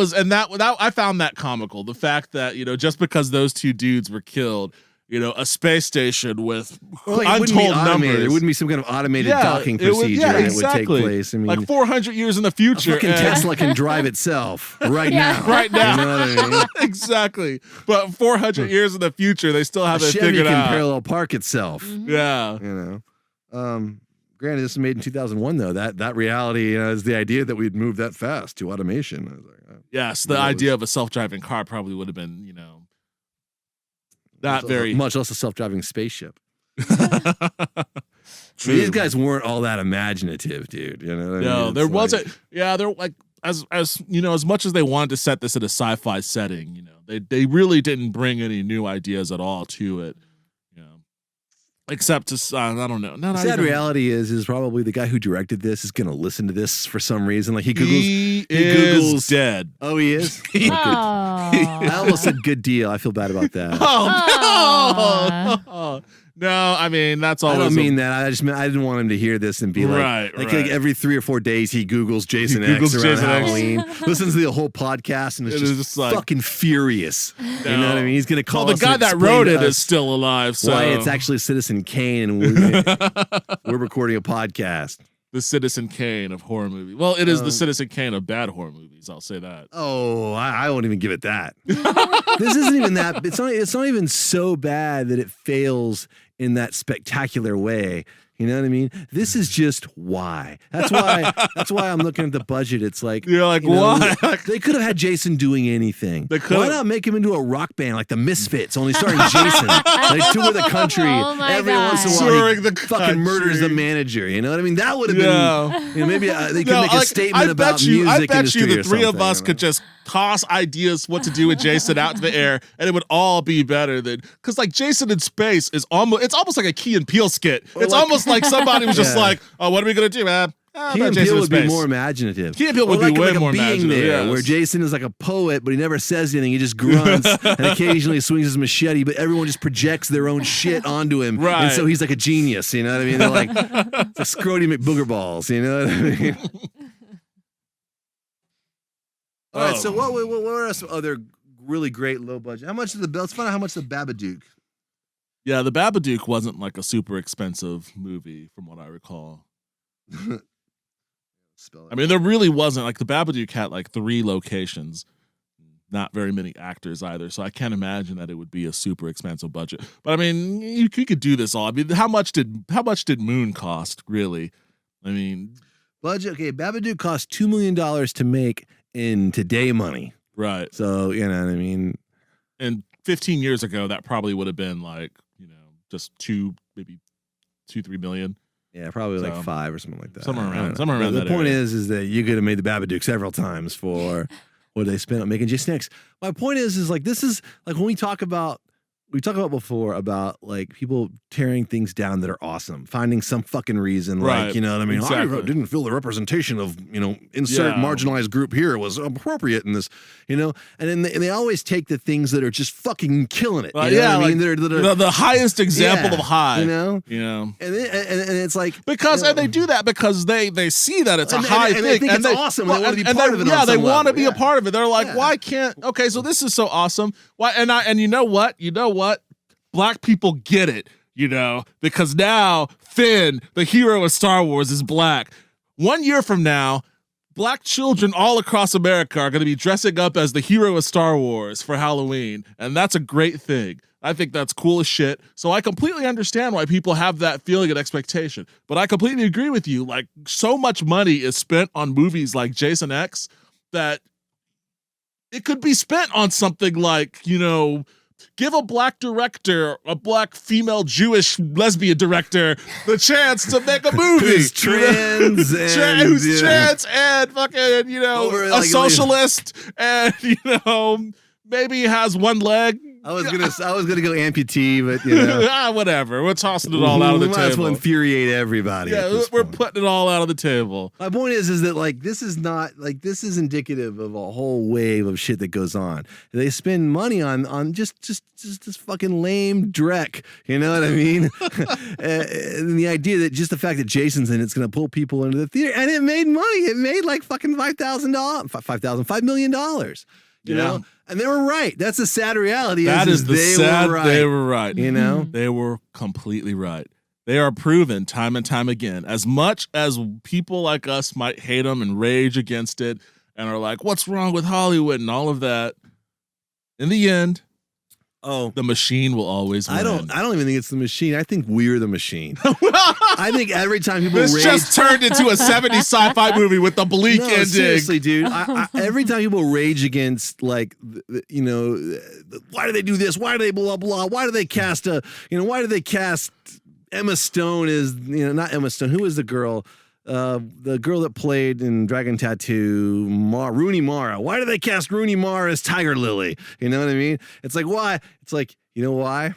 I found that comical. The fact that, just because those two dudes were killed, a space station with untold numbers. There wouldn't be some kind of automated docking procedure and it would take place. I mean, like 400 years in the future. Fucking Tesla can drive itself right now. Right now. You know what I mean? Exactly. But 400 years in the future, they still haven't figured out. Chevy can parallel park itself. Mm-hmm. Yeah. Granted, this was made in 2001, though. That reality is the idea that we'd move that fast to automation. I was like, yes, the idea of a self-driving car probably would have been, not very much less a self-driving spaceship. These guys weren't all that imaginative, dude. You know what I mean? No, there wasn't. Yeah, they're like as much as they wanted to set this in a sci-fi setting, they really didn't bring any new ideas at all to it. Except to, I don't know. The sad reality is probably the guy who directed this is going to listen to this for some reason. Like he Googles dead. Oh, he is? I almost said good deal. I feel bad about that. Oh, no. No, I mean that's always. I don't mean that. I just meant I didn't want him to hear this and be Right, like right. every 3 or 4 days he Googles Jason X Googles around Jason X. Halloween, listens to the whole podcast, and It is is just just like- fucking furious. No. You know what I mean? He's gonna call Well, the us guy and that explain wrote to it is us still alive. So why it's actually Citizen Kane, and we're recording a podcast. the Citizen Kane of horror movies. Well, it is the Citizen Kane of bad horror movies. I'll say that. Oh, I won't even give it that. This isn't even that. It's not even so bad that it fails in that spectacular way. You know what I mean? This is just why. That's why I'm looking at the budget. It's like, You're like, you know, why? They could have had Jason doing anything. They could. Why not make him into a rock band like the Misfits, only starring Jason? They tour the country. Oh my Every once in a God. while, Touring he the fucking murders the country. manager. You know what I mean? That would have Yeah. been. You know, maybe they could No, make a like, statement I about bet you, music I bet industry you the or three of something, us you know? could just toss ideas what to do with Jason out to the air, and it would all be better than because like Jason in space is almost like a Key and Peele skit. It's like- almost like somebody was just Yeah. like, "Oh, what are we gonna do, man?" Key and Peele would be more imaginative. Key and Peele Or would be way like a more being imaginative, there, yes. where Jason is like a poet, but he never says anything. He just grunts and occasionally swings his machete, but everyone just projects their own shit onto him. Right. And so he's like a genius, you know what I mean? They're like, it's a Scrody McBooger balls, you know what I mean? All right, so what are some other really great low budget? How much is let's find out how much the Babadook. Yeah, the Babadook wasn't like a super expensive movie, from what I recall. Spell it. I mean, there really wasn't. Like, the Babadook had like 3 locations, not very many actors either. So I can't imagine that it would be a super expensive budget. But I mean, you could do this all. I mean, how much did Moon cost, really? I mean, Budget, okay, Babadook cost $2 million to make in today money. right. So, you know what I mean? And 15 years ago, that probably would have been like, just 3 million. Yeah, probably like So, 5 or something like that. somewhere I around- don't know. somewhere around The that point area. is that you could have made the Babadook several times for what they spent on making Jason X. My point is like this is like when we talk about before about like people tearing things down that are awesome, finding some fucking reason, Right. like, you know what I mean? Exactly. I didn't feel the representation of, insert Yeah. marginalized group here was appropriate in this, and then they always take the things that are just fucking killing it. Well, You know yeah, what I mean? like, That are- the highest example Yeah, of high. you know? And And it's like because you know, and they do that because they see that it's a And- high and thing, they think it's awesome, and they wanna be part of it on Yeah, they some want to level, be a yeah. part of it. They're like, Yeah. why can't? Okay, so this is so awesome. Why? And you know what? Black people get it. Because now Finn, the hero of Star Wars, is black. 1 year from now, Black children all across America are going to be dressing up as the hero of Star Wars for Halloween, and that's a great thing. I think that's cool as shit. So I completely understand why people have that feeling and expectation. But I completely agree with you. Like, so much money is spent on movies like Jason X that it could be spent on something like, give a black director, a black female Jewish lesbian director, the chance to make a movie. who's trans and who's trans and fucking, Over, a like, socialist and, maybe has one leg. I was gonna go amputee, but Whatever. We're tossing it all out of the we might as well table. infuriate everybody. at Yeah, this we're point. putting it all out of the table. My point is that like this is not like this is indicative of a whole wave of shit that goes on. They spend money on just this fucking lame dreck. You know what I mean? And the idea that just the fact that Jason's in it's going to pull people into the theater, and it made money. It made like fucking $5 million. You know, and they were right. That's a sad reality. That is the they sad. were right. They were right. You know. They were completely right. They are proven time and time again. As much as people like us might hate them and rage against it and are like, what's wrong with Hollywood and all of that, in the end, the machine will always win. I don't even think it's the machine. I think we're the machine. I think every time people This rage, just turned into a 70s sci-fi movie with a bleak no, ending. seriously, dude. Every time people rage against, like, why do they do this? Why do they blah blah? Why do they cast why do they cast Emma Stone as not Emma Stone? Who is the girl? The girl that played in Dragon Tattoo, Rooney Mara. Why do they cast Rooney Mara as Tiger Lily? You know what I mean? It's like, why? It's like, you know why?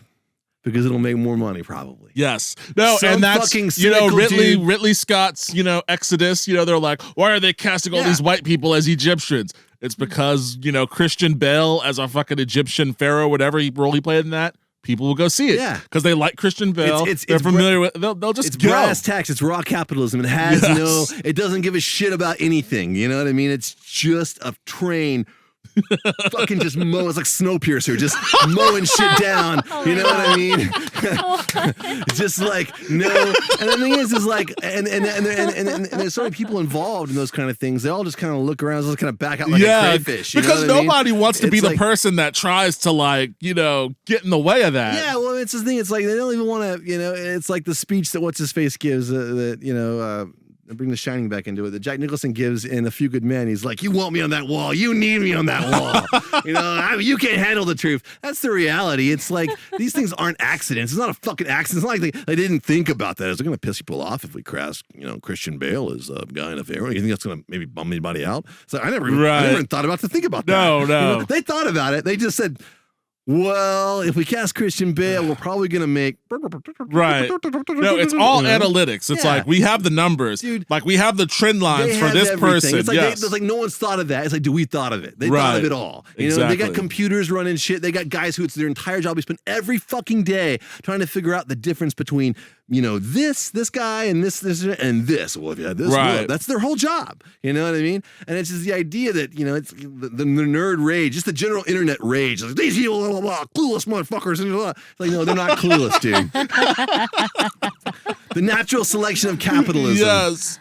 Because it'll make more money, probably. Yes. No, Some and that's, fucking cynical dude. Ridley Scott's, Exodus, they're like, why are they casting all these white people as Egyptians? It's because, Christian Bale as a fucking Egyptian pharaoh, whatever role he played in that, people will go see it. Yeah. Because they like Christian Bale. They're familiar with they'll just it's go. brass tacks. It's raw capitalism. It has it doesn't give a shit about anything. You know what I mean? It's just a train fucking just mow. It's like Snowpiercer, just mowing shit down. You know what I mean? Just like no. And the thing is like, and there's so many people involved in those kind of things. They all just kind of look around, just kind of back out like a crayfish. Because nobody wants to be the person that tries to like get in the way of that. Yeah, well, it's the thing. It's like they don't even want to. It's like the speech that what's his face gives. Bring The Shining back into it, that Jack Nicholson gives in A Few Good Men. He's like, you want me on that wall. You need me on that wall. You can't handle the truth. That's the reality. It's like, these things aren't accidents. It's not a fucking accident. It's not like they didn't think about that. It's going to piss people off if we cast, Christian Bale as a guy in a fair. You think that's going to maybe bum anybody out? So I never even thought about to think about that. No. They thought about it. They just said, well, if we cast Christian Bale, we're probably going to make... Right. No, it's all analytics. It's like, we have the numbers. Dude, like, we have the trend lines for this person. It's like, it's like no one's thought of that. It's like, do we thought of it? They thought of it all. They got computers running shit. They got guys who it's their entire job. They spend every fucking day trying to figure out the difference between, this guy and this and this. Well, if you had this, that's their whole job. You know what I mean? And it's just the idea that, it's the nerd rage, just the general internet rage. Like, these people, blah, blah, blah, clueless motherfuckers. And blah. It's like, no, they're not clueless, dude. The natural selection of capitalism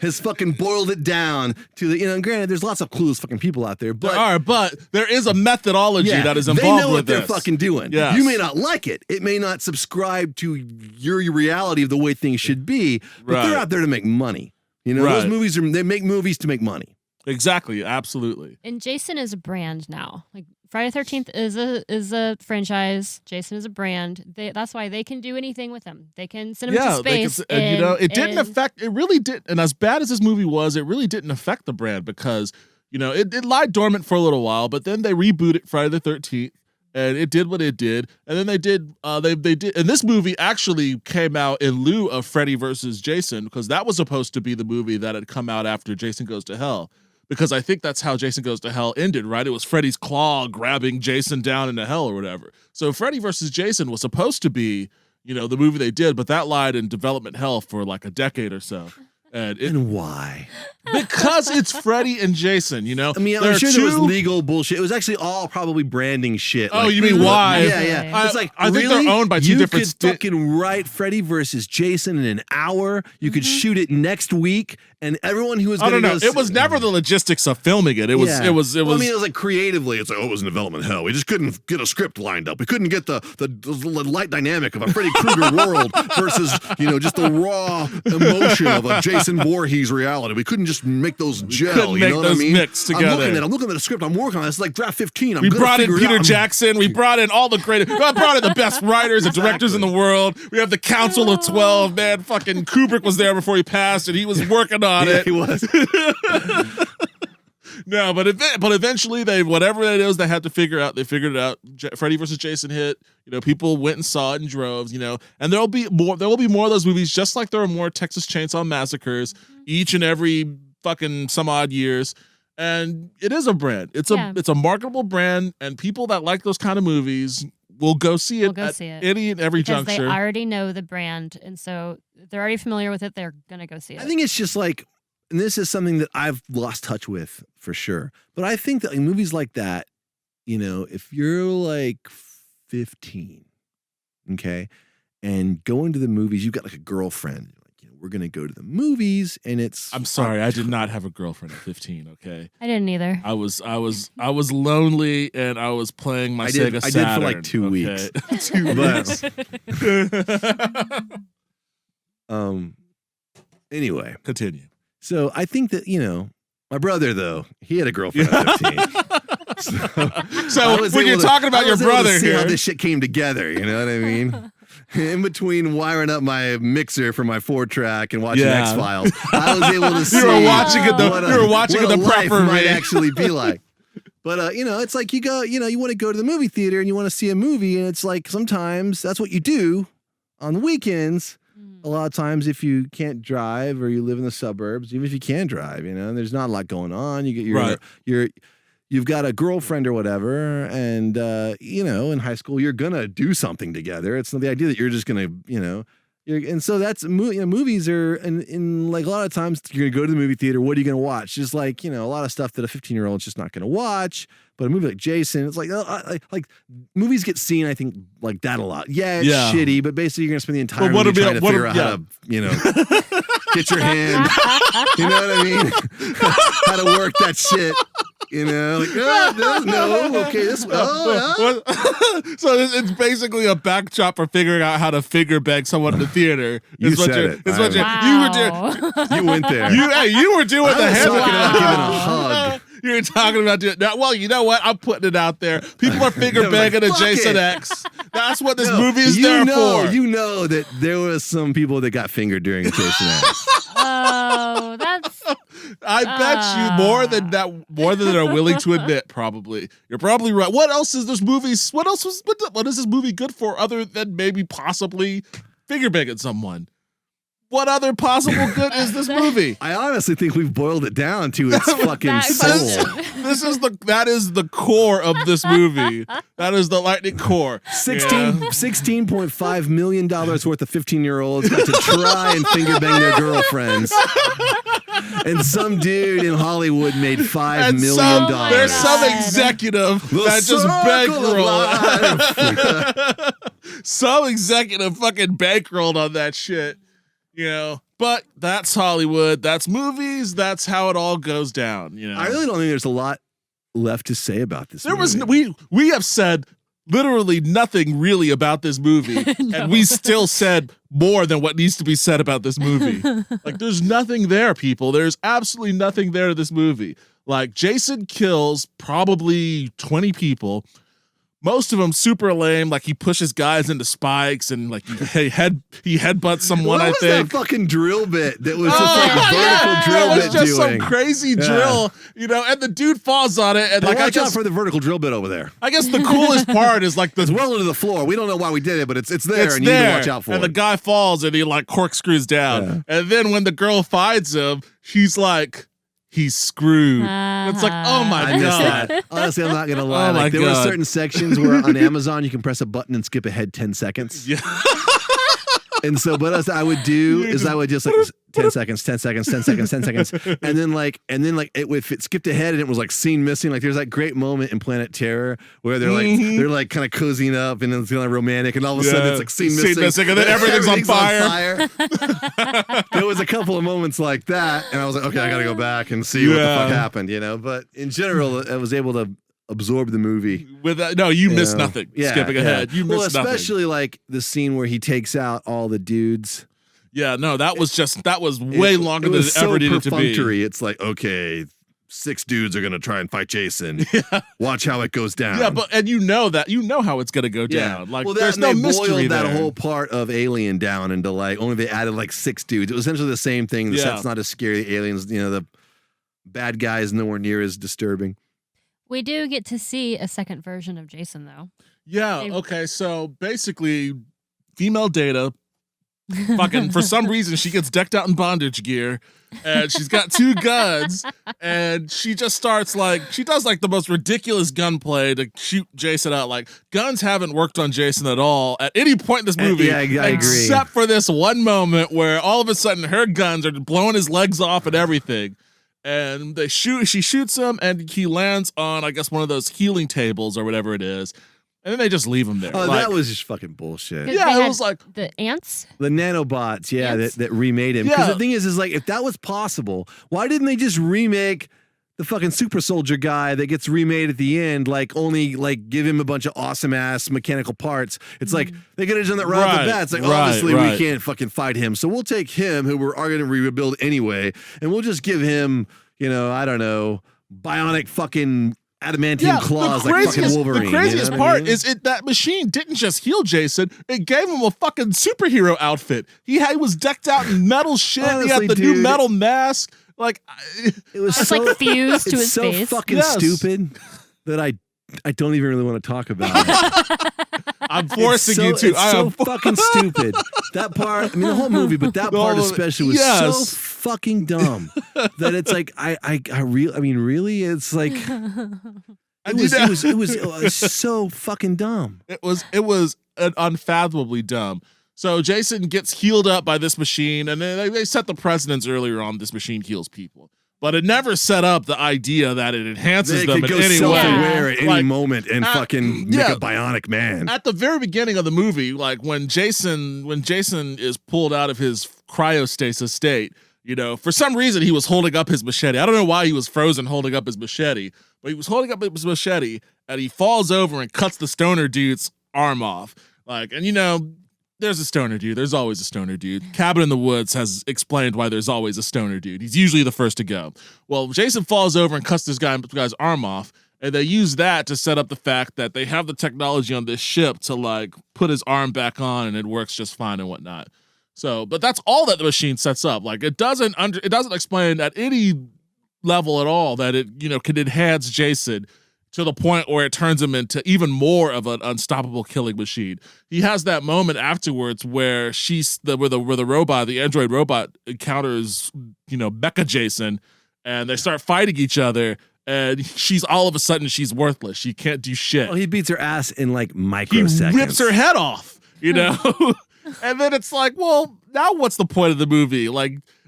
has fucking boiled it down to the, and granted, there's lots of clueless fucking people out there, but there is a methodology that is involved with this. They know what they're fucking doing. Yes. You may not like it. It may not subscribe to your reality of the way things should be, but they're out there to make money. Those movies they make movies to make money. Exactly. Absolutely. And Jason is a brand now. Like, Friday the 13th is a franchise. Jason is a brand. That's why they can do anything with him. They can send him to space. It didn't affect. It really did. And as bad as this movie was, it really didn't affect the brand because it lied dormant for a little while, but then they rebooted Friday the 13th, and it did what it did. And then they did. They did. And this movie actually came out in lieu of Freddy versus Jason because that was supposed to be the movie that had come out after Jason Goes to Hell. Because I think that's how Jason Goes to Hell ended, right? It was Freddy's claw grabbing Jason down into hell or whatever. So Freddy versus Jason was supposed to be, the movie they did, but that lied in development hell for like a decade or so. And why? Because it's Freddy and Jason, I mean, I'm sure there was legal bullshit. It was actually all probably branding shit. Oh, you mean why? Yeah. It's like, I think they're owned by two different... You could fucking write Freddy versus Jason in an hour. You could shoot it next week, and everyone who was going to go... It was never the logistics of filming it. It was. Well, I mean, it was like creatively, it's like, it was in development hell. We just couldn't get a script lined up. We couldn't get the light dynamic of a Freddy Krueger world versus, just the raw emotion of a Jason Voorhees reality. We couldn't just make those gel. You know what I mean? Mix together. I'm looking at the script. I'm working on it. It's like draft 15. We brought in Peter Jackson. We brought in all the great. We brought in the best writers and directors in the world. We have the Council of 12. Man, fucking Kubrick was there before he passed, and he was working on it. He was. No, but eventually whatever it is they had to figure out. They figured it out. Freddy versus Jason hit. People went and saw it in droves. And there will be more. There will be more of those movies, just like there are more Texas Chainsaw Massacres each and every fucking some odd years. And it is a brand. It's a marketable brand, and people that like those kind of movies will go see it any and every juncture. Because they already know the brand, and so they're already familiar with it. They're gonna go see it. I think it's just like, and this is something that I've lost touch with for sure. But I think that in movies like that, if you're like 15, okay, and going to the movies, you've got like a girlfriend. We're going to go to the movies, and it's... I'm sorry, I did not have a girlfriend at 15, okay? I didn't either. I was lonely, and I was playing my Sega Saturn. I did for like 2 weeks. 2 weeks. Anyway. Continue. So I think that, my brother, though, he had a girlfriend at 15. So when you're talking about your brother see here... how this shit came together, you know what I mean? In between wiring up my mixer for my 4-track and watching X-Files, I was able to see you were watching it the proper might actually be like. But it's like you go, you want to go to the movie theater and you want to see a movie, and it's like sometimes that's what you do on the weekends. A lot of times, if you can't drive or you live in the suburbs, even if you can drive, and there's not a lot going on, you get your you've got a girlfriend or whatever, and in high school you're gonna do something together. It's not the idea that you're just gonna, and so that's movies are, and like a lot of times you're gonna go to the movie theater. What are you gonna watch? Just like a lot of stuff that a 15-year-old is just not gonna watch. But a movie like Jason, it's like movies get seen. I think like that a lot. Yeah, it's shitty, but basically you're gonna spend the entire movie trying to figure out how to get your hand. You know what I mean? How to work that shit. Okay, this. So it's basically a backdrop for figuring out how to figure bang someone in the theater. You said it. It's what you were doing. You went there. You were doing the hand. Talking about giving a hug. You were talking about doing that. Well, you know what? I'm putting it out there. People are finger banging a Jason X. That's what this movie is there for. You know that there was some people that got fingered during Jason X. Oh, that's. I bet you more than they're willing to admit. Probably, you're probably right. What else is this movie? What is this movie good for other than maybe possibly finger banging someone? What other possible good is this movie? I honestly think we've boiled it down to its fucking soul. That is the core of this movie. That is the lightning core. $16.5 million worth of 15-year-olds got to try and finger bang their girlfriends. And some dude in Hollywood made $5 million. There's some executive that just bankrolled. Some executive fucking bankrolled on that shit. But that's Hollywood. That's movies. That's how it all goes down. I really don't think there's a lot left to say about this movie. We have said literally nothing really about this movie, and we still said more than what needs to be said about this movie. Like, there's nothing there, people. There's absolutely nothing there to this movie. Like, Jason kills probably 20 people. Most of them super lame. Like, he pushes guys into spikes and like he headbutts someone. What was that fucking drill bit that was just vertical drill bit? It was just some crazy drill, and the dude falls on it. And watch out for the vertical drill bit over there. I guess the coolest part is like it's well into the floor. We don't know why we did it, but it's there, and you need to watch out for it. And the guy falls and he like corkscrews down. Yeah. And then when the girl finds him, she's like, he's screwed. It's like, oh my God. Honestly, I'm not going to lie. There were certain sections where on Amazon you can press a button and skip ahead 10 seconds. Yeah. And so what I would do is I would just like 10 seconds, 10 seconds, 10 seconds, 10 seconds. And then if it skipped ahead and it was like scene missing, like there's that great moment in Planet Terror where they're like kind of cozying up and it's kind of romantic and all of a sudden it's like scene missing and then everything's on fire. There was a couple of moments like that and I was like, okay, I got to go back and see what the fuck happened, But in general, I was able to absorb the movie. You missed nothing. Skipping ahead. You missed nothing. Especially like the scene where he takes out all the dudes. Yeah, no, that was way longer than it ever needed to be. It's like, okay, 6 dudes are gonna try and fight Jason. Yeah. Watch how it goes down. Yeah, and you know how it's gonna go down. Like, there's no mystery there. That whole part of Alien down into like only they added like 6 dudes. It was essentially the same thing. The set's not as scary. The aliens, the bad guy is nowhere near as disturbing. We do get to see a second version of Jason, though. Yeah, okay, so basically, female Data, fucking, for some reason, she gets decked out in bondage gear, and she's got 2 guns, and she just starts, she does, the most ridiculous gunplay to shoot Jason out. Like, guns haven't worked on Jason at all at any point in this movie. I agree. Except for this one moment where all of a sudden her guns are blowing his legs off and everything. And she shoots him, and he lands on, I guess, one of those healing tables or whatever it is. And then they just leave him there. Oh, that was just fucking bullshit. Yeah, it was like the ants? The nanobots, that remade him. Because the thing is like, if that was possible, why didn't they just remake the fucking super soldier guy that gets remade at the end, only give him a bunch of awesome ass mechanical parts? It's like they could have done that right off the bat. It's like, obviously we can't fucking fight him, so we'll take him, who we're going to rebuild anyway, and we'll just give him, I don't know, bionic fucking adamantium claws like fucking Wolverine. The craziest part is that machine didn't just heal Jason, it gave him a fucking superhero outfit. He was decked out in metal shit. Honestly, he had the new metal mask. It was so fused to his face. It's so fucking stupid that I don't even really want to talk about it. I'm forcing so, you to. It's so fucking stupid. That part, I mean, the whole movie, but that part especially was so fucking dumb that it's like, really, it's like, it was so fucking dumb. It was unfathomably dumb. So Jason gets healed up by this machine, and then they set the precedence earlier on. This machine heals people. But it never set up the idea that it enhances them in any way. At any moment and fucking make a bionic man. At the very beginning of the movie, like when Jason is pulled out of his cryostasis state, for some reason he was holding up his machete. I don't know why he was frozen holding up his machete, but he was holding up his machete, and he falls over and cuts the stoner dude's arm off. There's a stoner dude. There's always a stoner dude. Cabin in the Woods has explained why there's always a stoner dude. He's usually the first to go. Well, Jason falls over and cuts this guy's arm off, and they use that to set up the fact that they have the technology on this ship to put his arm back on, and it works just fine and whatnot. So, but that's all that the machine sets up. It doesn't explain at any level at all that it can enhance Jason to the point where it turns him into even more of an unstoppable killing machine. He has that moment afterwards where the android robot encounters, Mecha Jason, and they start fighting each other, and she's all of a sudden she's worthless. She can't do shit. Well, he beats her ass in microseconds. He rips her head off, And then it's like, well, now what's the point of the movie?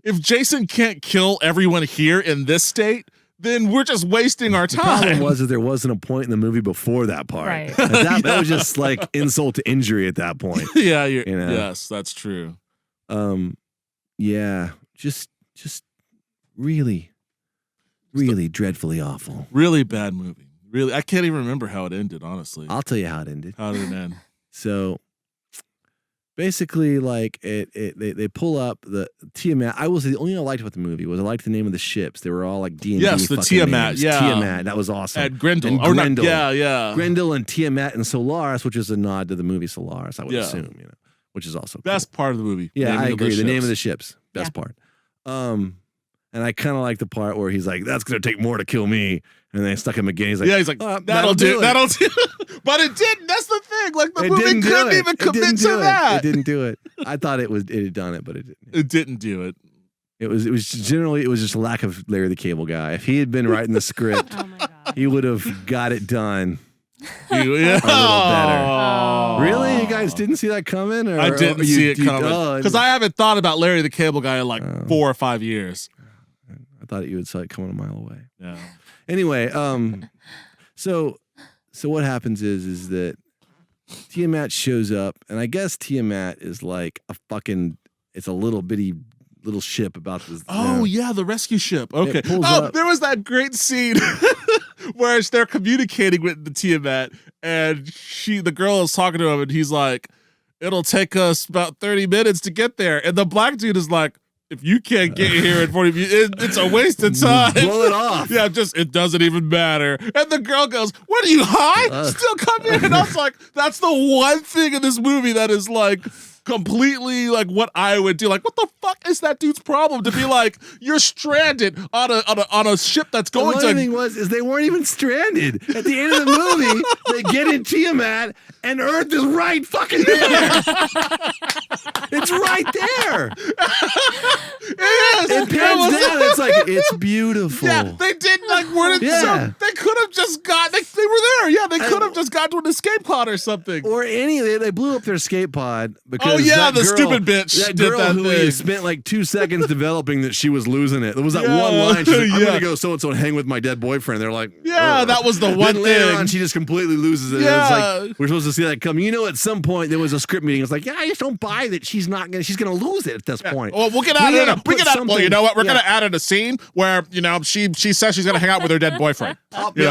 If Jason can't kill everyone here in this state, then we're just wasting our time. The problem was that there wasn't a point in the movie before that part. Right. That was just insult to injury at that point. Yeah, yes, that's true. Yeah, just really, really dreadfully awful. Really bad movie. Really, I can't even remember how it ended, honestly. I'll tell you how it ended. How did it end? So basically, they pull up the Tiamat. The only thing I liked about the movie was I liked the name of the ships. They were all D&D. Yes, the Tiamat. Names. Yeah, Tiamat. That was awesome. And Grendel. Yeah. Grendel and Tiamat and Solaris, which is a nod to the movie Solaris, I would assume. Which is also best cool. part of the movie. Yeah, I agree. The name of the ships, best part. And I kind of like the part where he's like, "That's gonna take more to kill me," and they stuck him again. He's like, "That'll do. That'll do." But it didn't. That's the thing. The movie couldn't even commit to that. It didn't do it. I thought it had done it, but it didn't. It didn't do it. It was just a lack of Larry the Cable Guy. If he had been writing the script, Oh my God. he would have got it done. Yeah. A little better. Oh. Really? You guys didn't see that coming? I didn't see it coming because I haven't thought about Larry the Cable Guy in 4 or 5 years. I thought you would saw it coming a mile away. Yeah. Anyway, so what happens is that Tiamat shows up, and I guess Tiamat is it's a little bitty little ship about this. Oh yeah, the rescue ship. Okay. Up. There was that great scene where they're communicating with the Tiamat, and the girl is talking to him, and he's like, "It'll take us about 30 minutes to get there," and the black dude is like, "If you can't get here in 40 minutes, it's a waste of time. Blow it off." Yeah, it doesn't even matter. And the girl goes, "What are you high? Still come in?" And I was like, that's the one thing in this movie that is completely what I would do. What the fuck is that dude's problem? To be you're stranded on a ship that's going to. The thing is they weren't even stranded. At the end of the movie, they get in Tiamat, and Earth is right fucking there. It's right there. It is. It pans down. It's it's beautiful. Yeah, they didn't they could have just got. They were there. Yeah, they could have just got to an escape pod or something. Or they blew up their escape pod because stupid bitch that did girl that who thing. Spent 2 seconds developing that she was losing it. There was that one line. She's like, "I'm gonna go so and so and hang with my dead boyfriend." They're like, "Yeah, that was the one thing." Later on, she just completely loses it. Yeah. It's we're supposed to see that coming. At some point there was a script meeting. It's I just don't buy that she's gonna lose it at this point. Well, we'll get out of it. Well, you know what? We're gonna add in a scene where she says she's gonna hang out with her dead boyfriend. That'll do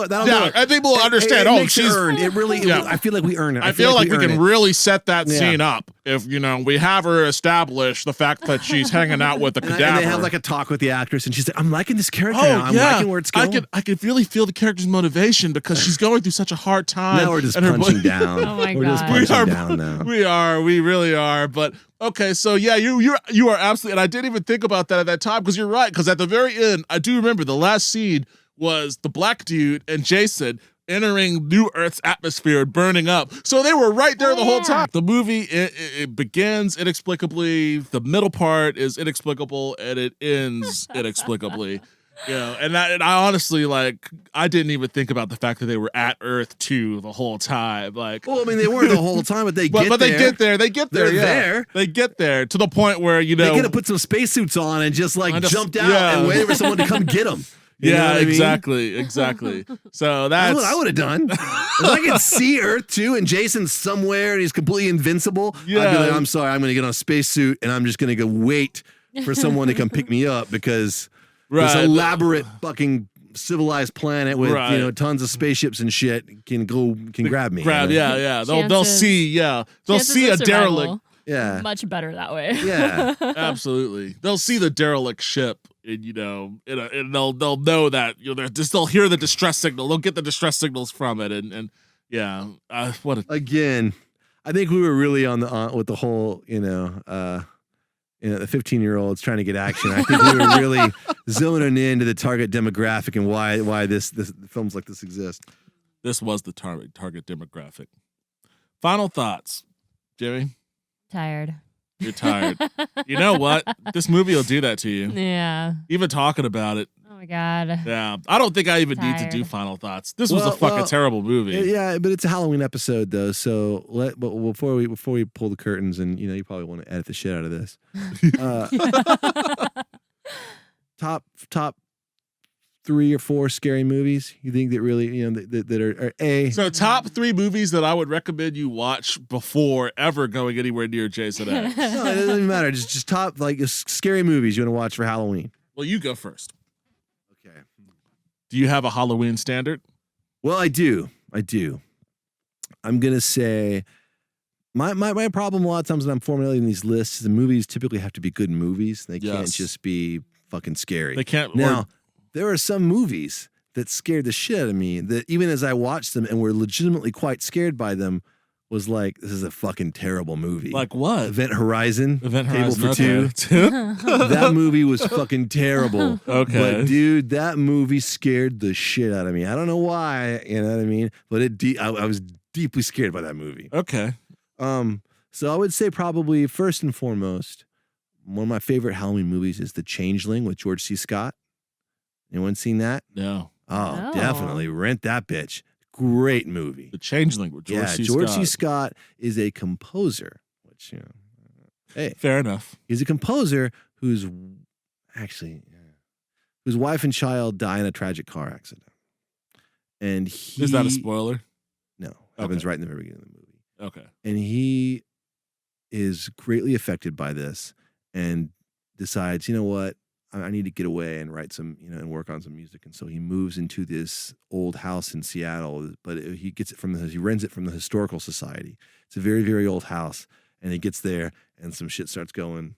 it. That'll do it. And people will understand. She's earned. It really. I feel like we earn it. I feel like we can really set that scene up if we have her establish the fact that she's hanging out with the cadaver. And they have a talk with the actress, and she's like, "I'm liking this character now. I'm liking where it's going." I can really feel the character's motivation because she's going through such a hard time. Now we're just punching down. Oh my we're God. just punching down now. We really are. But okay, so yeah, you are absolutely, and I didn't even think about that at that time because you're right. Because at the very end, I do remember the last scene was the black dude and Jason entering New Earth's atmosphere and burning up. So they were right there the whole time. The movie, it begins inexplicably, the middle part is inexplicable, and it ends inexplicably. You know, and I honestly, like, I didn't even think about the fact that they were at Earth 2 the whole time. Like, well, I mean, they weren't the whole time, but they get there. They get there. They're yeah. there. They get there to the point where, you know, they could have put some spacesuits on and just jumped out and waited for someone to come get them. Yeah, exactly. So that's what I would have done. If I could see Earth 2 and Jason's somewhere and he's completely invincible, I'd be like, I'm sorry, I'm going to get on a spacesuit and I'm just going to go wait for someone to come pick me up because this elaborate fucking civilized planet with tons of spaceships and shit can grab me. Yeah. They'll see a derelict. Yeah, much better that way. Yeah, absolutely. They'll see the derelict ship, and and they'll know that they'll hear the distress signal. They'll get the distress signals from it, and again. I think we were really on with the whole the 15-year-olds trying to get action. I think we were really zoning into the target demographic and why this films like this exist. This was the target demographic. Final thoughts, Jimmy. Tired. You're tired. You know what? This movie will do that to you. Yeah. Even talking about it. Oh my God. Yeah. I don't think I even need to do final thoughts. This was a fucking terrible movie. Yeah, but it's a Halloween episode though. So before we pull the curtains and you probably want to edit the shit out of this. Top 3 or 4 scary movies you think that really that are A. So top 3 movies that I would recommend you watch before ever going anywhere near Jason X. No, it doesn't even matter. Just top scary movies you want to watch for Halloween. Well, you go first. Okay. Do you have a Halloween standard? Well, I do. I'm gonna say my problem a lot of times when I'm formulating these lists, the movies typically have to be good movies. They can't just be fucking scary. They can't. Now, there are some movies that scared the shit out of me that even as I watched them and were legitimately quite scared by them, was like, this is a fucking terrible movie. Like what? Event Horizon. Table for Two. That movie was fucking terrible. Okay. But dude, that movie scared the shit out of me. I don't know why, you know what I mean? But I was deeply scared by that movie. Okay. So I would say probably first and foremost, one of my favorite Halloween movies is The Changeling with George C. Scott. Anyone seen that? No. Oh, No. definitely. Rent that bitch. Great movie. The Changeling with George C. Scott. George C. Scott is a composer, which, hey. Fair enough. He's a composer whose wife and child die in a tragic car accident. And Is that a spoiler? No. Happens right in the very beginning of the movie. Okay. And he is greatly affected by this and decides, you know what? I need to get away and write some, and work on some music. And so he moves into this old house in Seattle, but he rents it from the Historical Society. It's a very, very old house. And he gets there and some shit starts going,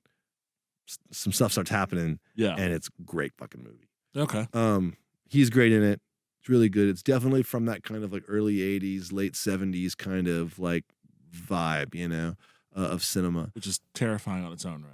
some stuff starts happening. Yeah. And it's a great fucking movie. Okay. He's great in it. It's really good. It's definitely from that kind of like early 80s, late 70s kind of like vibe, of cinema. Which is terrifying on its own right.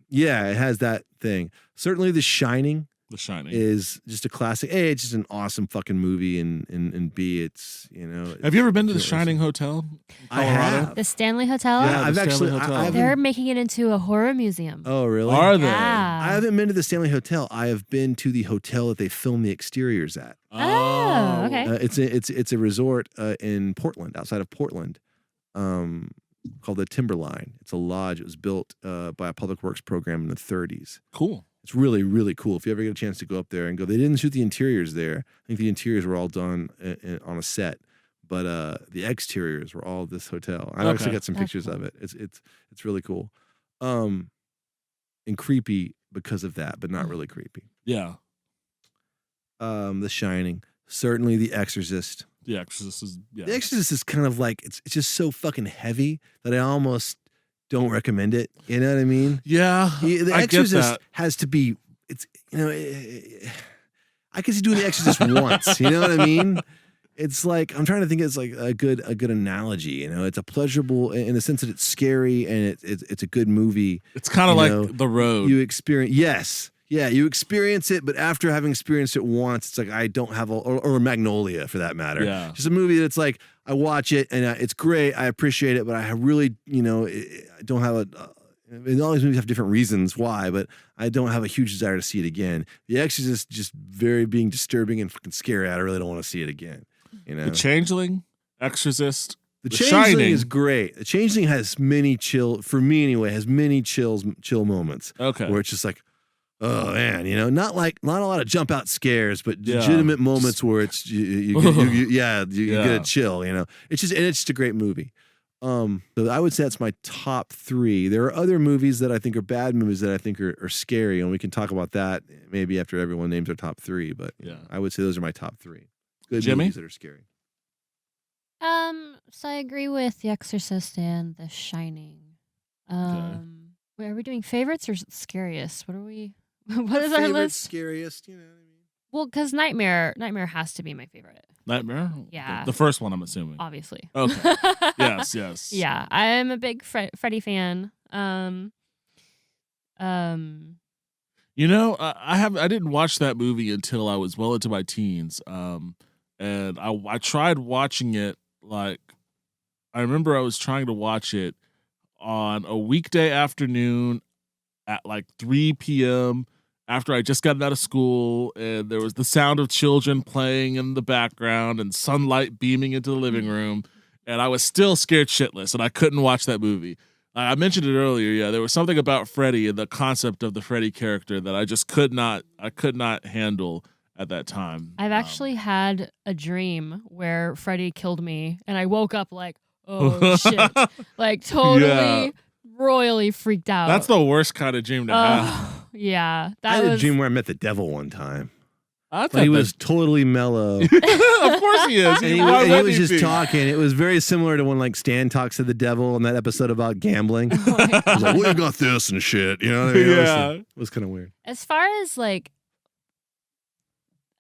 Yeah, it has that thing. Certainly The Shining. The Shining is just a classic. A, it's just an awesome fucking movie, and B, it's Have you ever been to the Shining Hotel? I have. The Stanley Hotel? Yeah, I've actually. They're making it into a horror museum. Oh, really? Are they? Yeah. I haven't been to the Stanley Hotel. I have been to the hotel that they film the exteriors at. Oh, okay. It's a resort in Portland, outside of Portland, called the Timberline. It's a lodge. It was built by a public works program in the 30s. Cool. It's really, really cool. If you ever get a chance to go up there and go, they didn't shoot the interiors there. I think the interiors were all done on a set, but the exteriors were all this hotel. I've actually got some pictures of it. It's really cool, and creepy because of that, but not really creepy. Yeah. The Shining, certainly The Exorcist. The Exorcist is The Exorcist is kind of like it's just so fucking heavy that I almost don't recommend it. You know what I mean? Yeah. The Exorcist has to be. It's I could see doing The Exorcist once. You know what I mean? It's like I'm trying to think. It's like a good analogy. It's a pleasurable in the sense that it's scary and it's a good movie. It's kind of like The Road. You experience Yeah, you experience it, but after having experienced it once, it's like I don't have or Magnolia for that matter. Yeah. Just a movie that's like I watch it and it's great. I appreciate it, but I really, I don't have and all these movies have different reasons why, but I don't have a huge desire to see it again. The Exorcist just very being disturbing and fucking scary. I really don't want to see it again. The Changeling, Exorcist, The Shining Changeling is great. The Changeling has many chill moments. Okay. Where it's just like, oh man, not a lot of jump out scares, but legitimate moments where it's you get a chill. It's just a great movie. So I would say that's my top 3. There are other movies that I think are bad movies that I think are scary, and we can talk about that maybe after everyone names their top 3. But I would say those are my top 3. Good Gemmi? movies that are scary. So I agree with The Exorcist and The Shining. Wait, are we doing favorites or scariest? What are we? What is our list? Scariest, Well, because Nightmare has to be my favorite. Nightmare? Yeah. The first one, I'm assuming. Obviously. Okay. Yes. Yeah, I'm a big Freddy fan. I didn't watch that movie until I was well into my teens. And I tried watching it, like, I remember I was trying to watch it on a weekday afternoon at like 3 p.m. after I just gotten out of school, and there was the sound of children playing in the background and sunlight beaming into the living room, and I was still scared shitless, and I couldn't watch that movie. I mentioned it earlier. Yeah, there was something about Freddy and the concept of the Freddy character that I just could not handle at that time. I've actually had a dream where Freddy killed me, and I woke up like, oh shit, like totally royally freaked out. That's the worst kind of dream to have. Yeah, I had a dream where I met the devil one time. I thought he was totally mellow. Of course he is. And he was just talking. It was very similar to when like Stan talks to the devil in that episode about gambling. He was like, well, you got this and shit. You know what I mean? Yeah. It was kind of weird. As far as like,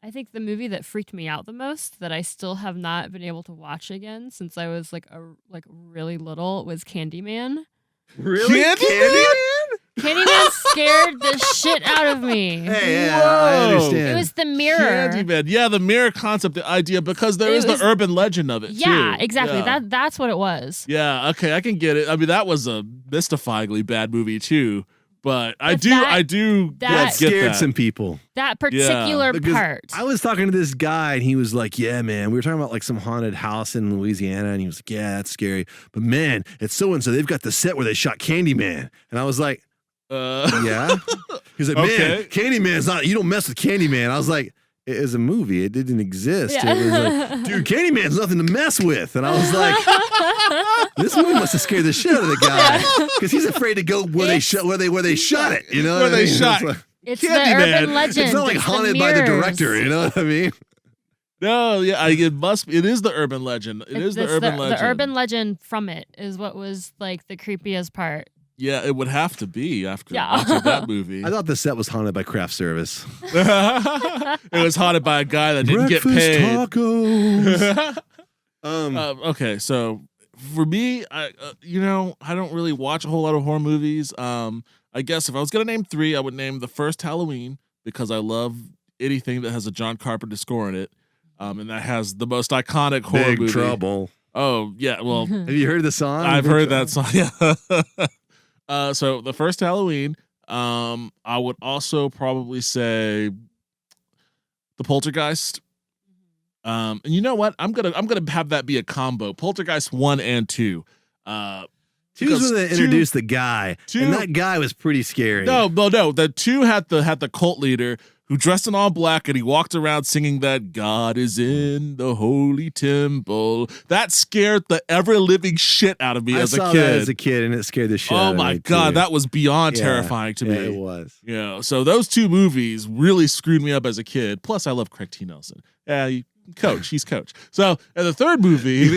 I think the movie that freaked me out the most that I still have not been able to watch again since I was like really little was Candyman. Really? Candyman scared the shit out of me. Hey, yeah, I understand. It was the mirror. Candyman. Yeah, the mirror concept, the idea, because there is the urban legend of it, too. Yeah, exactly. Yeah. That's what it was. Yeah, okay, I can get it. I mean, that was a mystifyingly bad movie, too. But I do that scared that. some people. That particular part. I was talking to this guy and he was like, yeah, man, we were talking about like some haunted house in Louisiana. And he was like, yeah, that's scary. But man, it's so-and-so. They've got the set where they shot Candyman. And I was like, yeah. He's like, man, Candyman's not, you don't mess with Candyman. I was like, it is a movie. It didn't exist. Yeah. It was like, dude, Candyman's nothing to mess with. And I was like, this movie must have scared the shit out of the guy because he's afraid to go where they shot it. You know, where they shot. It's the urban legend. It's not like haunted by the director. You know what I mean? No, yeah, it must be. It is the urban legend. It is the urban legend. The urban legend from it is what was like the creepiest part. Yeah, it would have to be after watching that movie. I thought the set was haunted by craft service. It was haunted by a guy that didn't get paid. Tacos. Okay, so for me, I don't really watch a whole lot of horror movies. I guess if I was gonna name 3, I would name the first Halloween because I love anything that has a John Carpenter score in it, and that has the most iconic horror movie. Big Trouble. Oh yeah, well, have you heard the song? I've heard that song. Yeah. So the first Halloween, I would also probably say the Poltergeist. And you know what? I'm gonna have that be a combo. Poltergeist 1 and 2. 2 was when they introduced the guy, and that guy was pretty scary. No. The 2 had the cult leader who dressed in all black and he walked around singing that God is in the holy temple. That scared the ever living shit out of me as a kid. I saw that as a kid, and it scared the shit out of me. Oh my God, too. that was beyond terrifying to me. Yeah, it was. Yeah, so those 2 movies really screwed me up as a kid. Plus, I love Craig T. Nelson. Yeah, he's coach. So, and the third movie,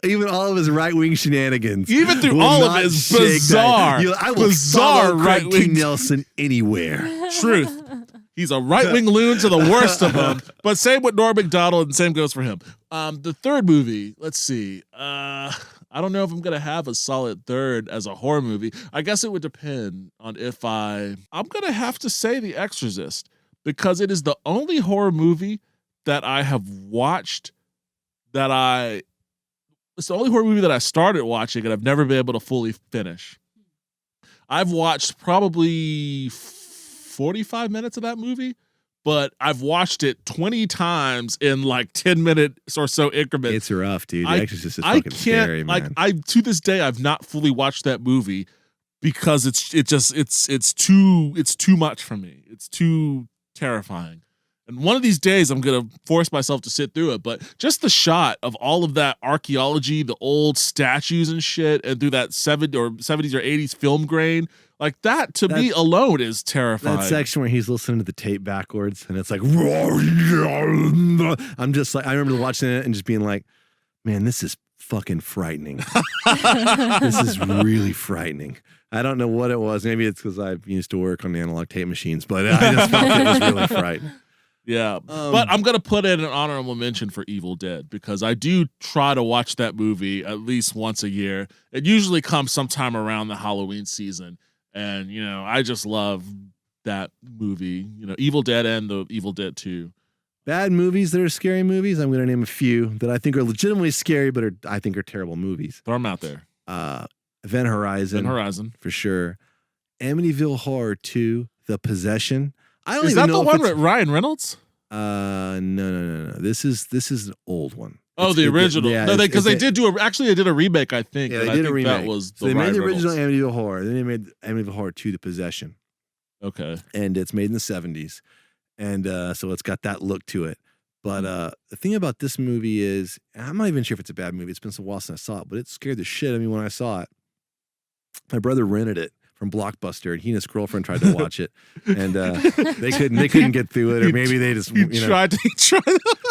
even all of his right wing shenanigans, even through all of his bizarre, I will bizarre Craig right-wing T. Nelson anywhere. Truth. He's a right-wing loon to the worst of them. But same with Norm Macdonald, and same goes for him. The third movie, let's see. I don't know if I'm gonna have a solid third as a horror movie. I guess it would depend on if I'm gonna have to say The Exorcist, because it is the only horror movie that I have watched it's the only horror movie that I started watching and I've never been able to fully finish. I've watched probably 45 minutes of that movie, but I've watched it 20 times in like 10-minute or so increments. It's rough, dude. The Exorcist is fucking scary, man. To this day, I've not fully watched that movie because it's too much for me. It's too terrifying. And one of these days, I'm going to force myself to sit through it. But just the shot of all of that archaeology, the old statues and shit, and through that 70s or 80s film grain, like that to me alone is terrifying. That section where he's listening to the tape backwards and it's like, I'm just like, I remember watching it and just being like, man, this is fucking frightening. This is really frightening. I don't know what it was. Maybe it's because I used to work on the analog tape machines, but I just felt it was really frightening. Yeah, but I'm going to put in an honorable mention for Evil Dead because I do try to watch that movie at least once a year. It usually comes sometime around the Halloween season. And, I just love that movie, Evil Dead and the Evil Dead 2. Bad movies that are scary movies. I'm going to name a few that I think are legitimately scary, but I think are terrible movies. Throw them out there. Event Horizon. For sure. Amityville Horror 2, The Possession. Is that the one with Ryan Reynolds? No. This is an old one. Oh, the original. No, because they did a remake, I think. Yeah, they did a remake. That was so they made the original Amityville Horror. Then they made Amityville Horror 2, The Possession. Okay. And it's made in the 70s. And so it's got that look to it. But the thing about this movie is, I'm not even sure if it's a bad movie. It's been so while since I saw it, but it scared the shit out of me when I saw it. My brother rented it from Blockbuster, and he and his girlfriend tried to watch it, and they couldn't get through it, or maybe they just tried.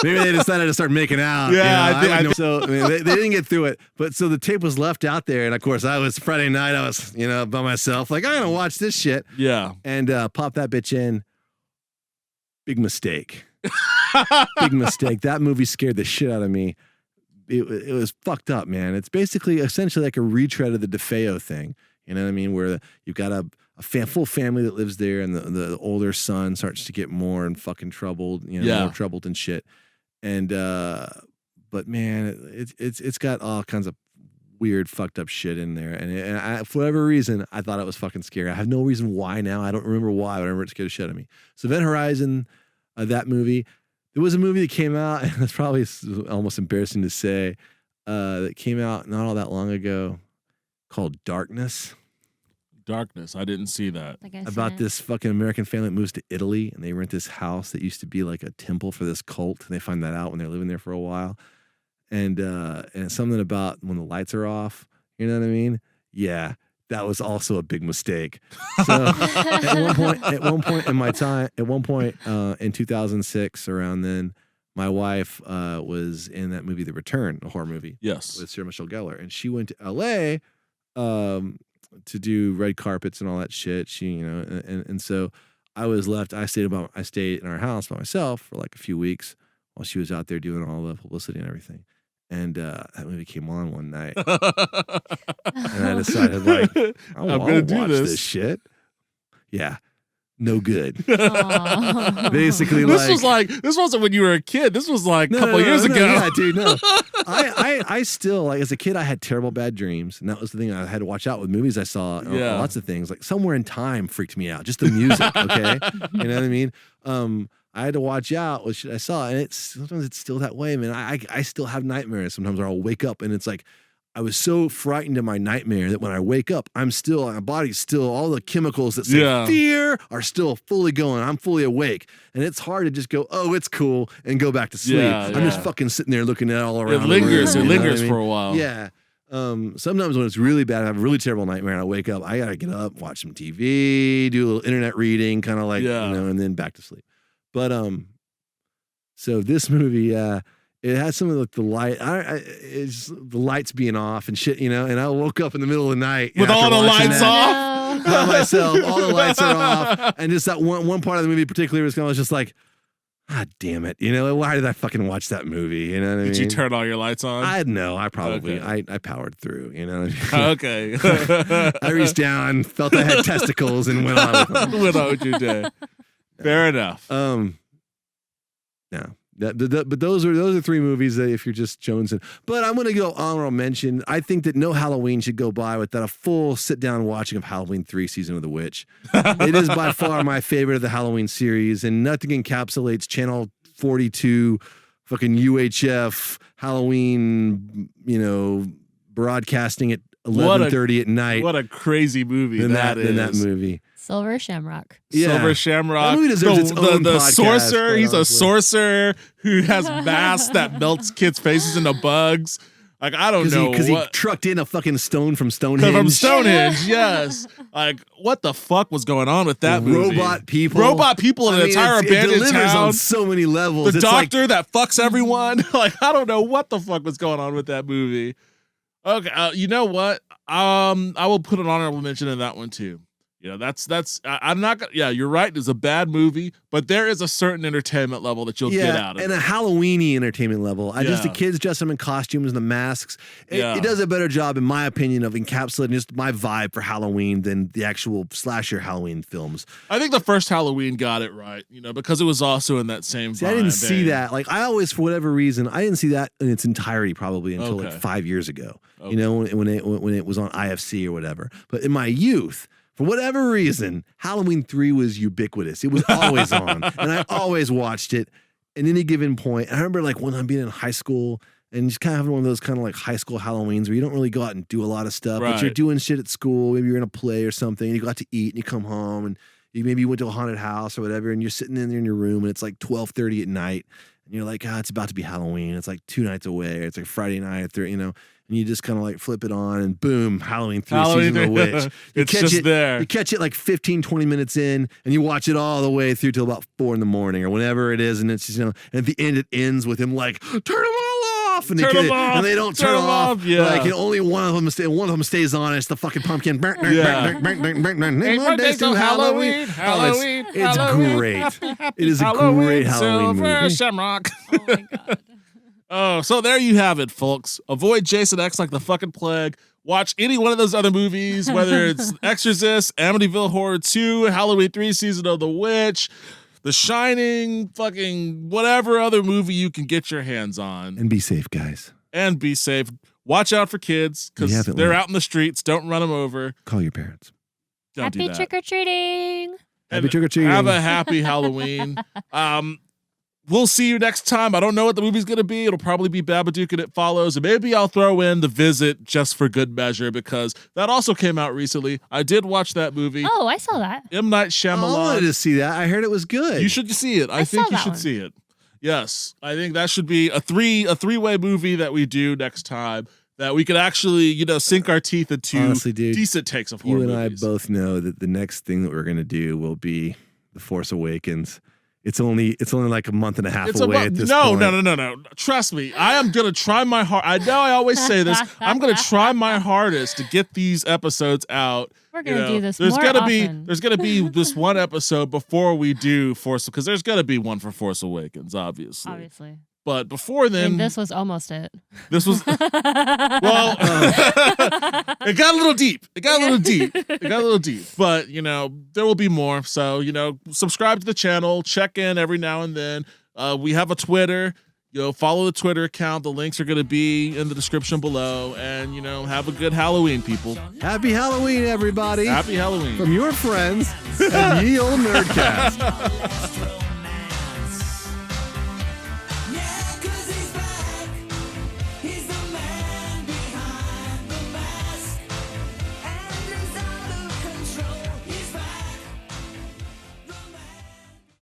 Maybe they decided to start making out. Yeah, so they didn't get through it, but so the tape was left out there, and of course Friday night I was by myself, like I'm gonna watch this shit. Yeah, and pop that bitch in. Big mistake. Big mistake. That movie scared the shit out of me. It was fucked up, man. It's basically essentially like a retread of the DeFeo thing. You know what I mean? Where you've got a full family that lives there, and the older son starts to get more and fucking troubled, more troubled and shit. And but man, it's got all kinds of weird, fucked up shit in there. And I, for whatever reason, I thought it was fucking scary. I have no reason why now. I don't remember why, but I remember it scared the shit out of me. So Event Horizon, that movie. There was a movie that came out, and it's probably almost embarrassing to say, that came out not all that long ago, called Darkness. I didn't see that. About this fucking American family that moves to Italy, and they rent this house that used to be like a temple for this cult, and they find that out when they're living there for a while. And it's something about when the lights are off, you know what I mean? Yeah, that was also a big mistake. So at one point in 2006, around then, my wife was in that movie, The Return, a horror movie. Yes. With Sarah Michelle Gellar. And she went to LA to do red carpets and all that shit. She, and so I was left. I stayed in our house by myself for like a few weeks while she was out there doing all the publicity and everything. And that movie came on one night, and I decided, like, I'm gonna do this shit. Yeah, no good. Basically, this wasn't when you were a kid. This was like a couple years ago. Yeah, dude, no. I still, like, as a kid, I had terrible bad dreams, and that was the thing I had to watch out with movies I saw. Lots of things, like Somewhere in Time freaked me out. Just the music, okay? You know what I mean? I had to watch out what shit I saw, and sometimes it's still that way, man. I still have nightmares sometimes, where I'll wake up and it's like I was so frightened in my nightmare that when I wake up, my body's still, all the chemicals that say fear are still fully going. I'm fully awake, and it's hard to just go, oh, it's cool, and go back to sleep. I'm just fucking sitting there looking at all around. It lingers for a while. Yeah. Sometimes when it's really bad, I have a really terrible nightmare, and I wake up, I gotta get up, watch some TV, do a little internet reading, kind of like, and then back to sleep. But so this movie, it has some of the light. It's the lights being off and shit, And I woke up in the middle of the night with all the lights off by myself. All the lights are off, and just that one part of the movie, particularly, was just like, God damn it. You know, why did I fucking watch that movie? You know what I mean? Did you turn all your lights on? I know. I probably, Okay. I powered through, you know what I mean? Okay. I reached down, felt I had testicles, and went on with them. Went on with your day. Fair enough. No. But those are three movies that if you're just jonesing. But I'm going to go honorable mention. I think that no Halloween should go by without a full sit-down watching of Halloween 3 Season of the Witch. It is by far my favorite of the Halloween series, and nothing encapsulates Channel 42, fucking UHF, Halloween, you know, broadcasting at 11:30 at night. What a crazy movie than that is. that movie. Silver Shamrock. Yeah. Silver Shamrock. That movie deserves its own the podcast, sorcerer. quite He's a honestly. sorcerer who has masks that melts kids' faces into bugs. Like, I don't know. Because he what. trucked in a fucking stone from Stonehenge. From Stonehenge, yes. Like, what the fuck was going on with that movie? Robot people. Robot people in an entire it abandoned delivers town. on so many levels. The It's like, doctor that fucks everyone. Like, I don't know what the fuck was going on with that movie. Okay, you know what? I will put an honorable mention in that one too. You know, I'm not gonna. Yeah, you're right. It's a bad movie, but there is a certain entertainment level that you'll get out of and it. a Halloweeny entertainment level. Just the Yeah. kids dress them in costumes and the masks. Yeah. It does a better job, in my opinion, of encapsulating just my vibe for Halloween than the actual slasher Halloween films. I think the first Halloween got it right, you know, because it was also in that same. See, I didn't vibe see vein. that. Like, I always, for whatever reason, I didn't see that in its entirety probably until like Okay. 5 years ago. Okay. You know, when it was on IFC or whatever. But in my youth, for whatever reason, Halloween 3 was ubiquitous. It was always on, and I always watched it at any given point. I remember like when I'm being in high school and just kind of having one of those kind of like high school Halloweens where you don't really go out and do a lot of stuff, but you're Right. doing shit at school. Maybe you're in a play or something. And you go out to eat and you come home and maybe you went to a haunted house or whatever, and you're sitting in there in your room and it's like 12:30 at night. And you're like, it's about to be Halloween. It's like 2 nights away. It's like Friday night, you know, and you just kind of like flip it on and boom, Halloween 3 Season of the Witch. You It's catch just it, there. You catch it like 15, 20 minutes in and you watch it all the way through till about 4 a.m. or whenever it is. And it's just, you know, and at the end it ends with him like, turn them all off. And, Turn them off. and they don't turn them off. Yeah. Like, and only one of them stays on. It's the fucking pumpkin. Yeah. Mondays to Halloween. Halloween. It's Halloween. great. Happy It is a Halloween, great Halloween Silver movie. Shamrock. Oh my god. Oh, so there you have it, folks. Avoid Jason X like the fucking plague. Watch any one of those other movies, whether it's Exorcist, Amityville Horror 2, Halloween 3 Season of the Witch, The Shining, fucking whatever other movie you can get your hands on. And be safe, guys. And be safe. Watch out for kids You because haven't they're learned. out in the streets. Don't run them over. Call your parents. Don't do Happy that. trick or treating. Happy And trick-or-treating. Have a happy Halloween. We'll see you next time. I don't know what the movie's going to be. It'll probably be Babadook and It Follows. And maybe I'll throw in The Visit just for good measure because that also came out recently. I did watch that movie. Oh, I saw that. M. Night I wanted Shyamalan. to see that. I heard it was good. You should see it. I saw think you that should one. see it. Yes. I think that should be a three-way movie that we do next time that we could actually, you know, sink our teeth into Honestly, dude, decent takes of horror You and movies. I both know that the next thing that we're going to do will be The Force Awakens. It's only like a month and a half away at this point. No. Trust me. I am going to try my hard. I know I always say this. I'm going to try my hardest to get these episodes out. We're gonna do this There's more gonna often. There's going to be this one episode before we do Force, because there's going to be one for Force Awakens, obviously. Obviously. But before then, And this was almost it. this was well. It got a little deep. It got a little deep. But you know, there will be more. So you know, subscribe to the channel. Check in every now and then. We have a Twitter. You know, follow the Twitter account. The links are going to be in the description below. And you know, have a good Halloween, people. Happy Halloween, everybody. Happy Halloween. From your friends at Ye Old Nerdcast.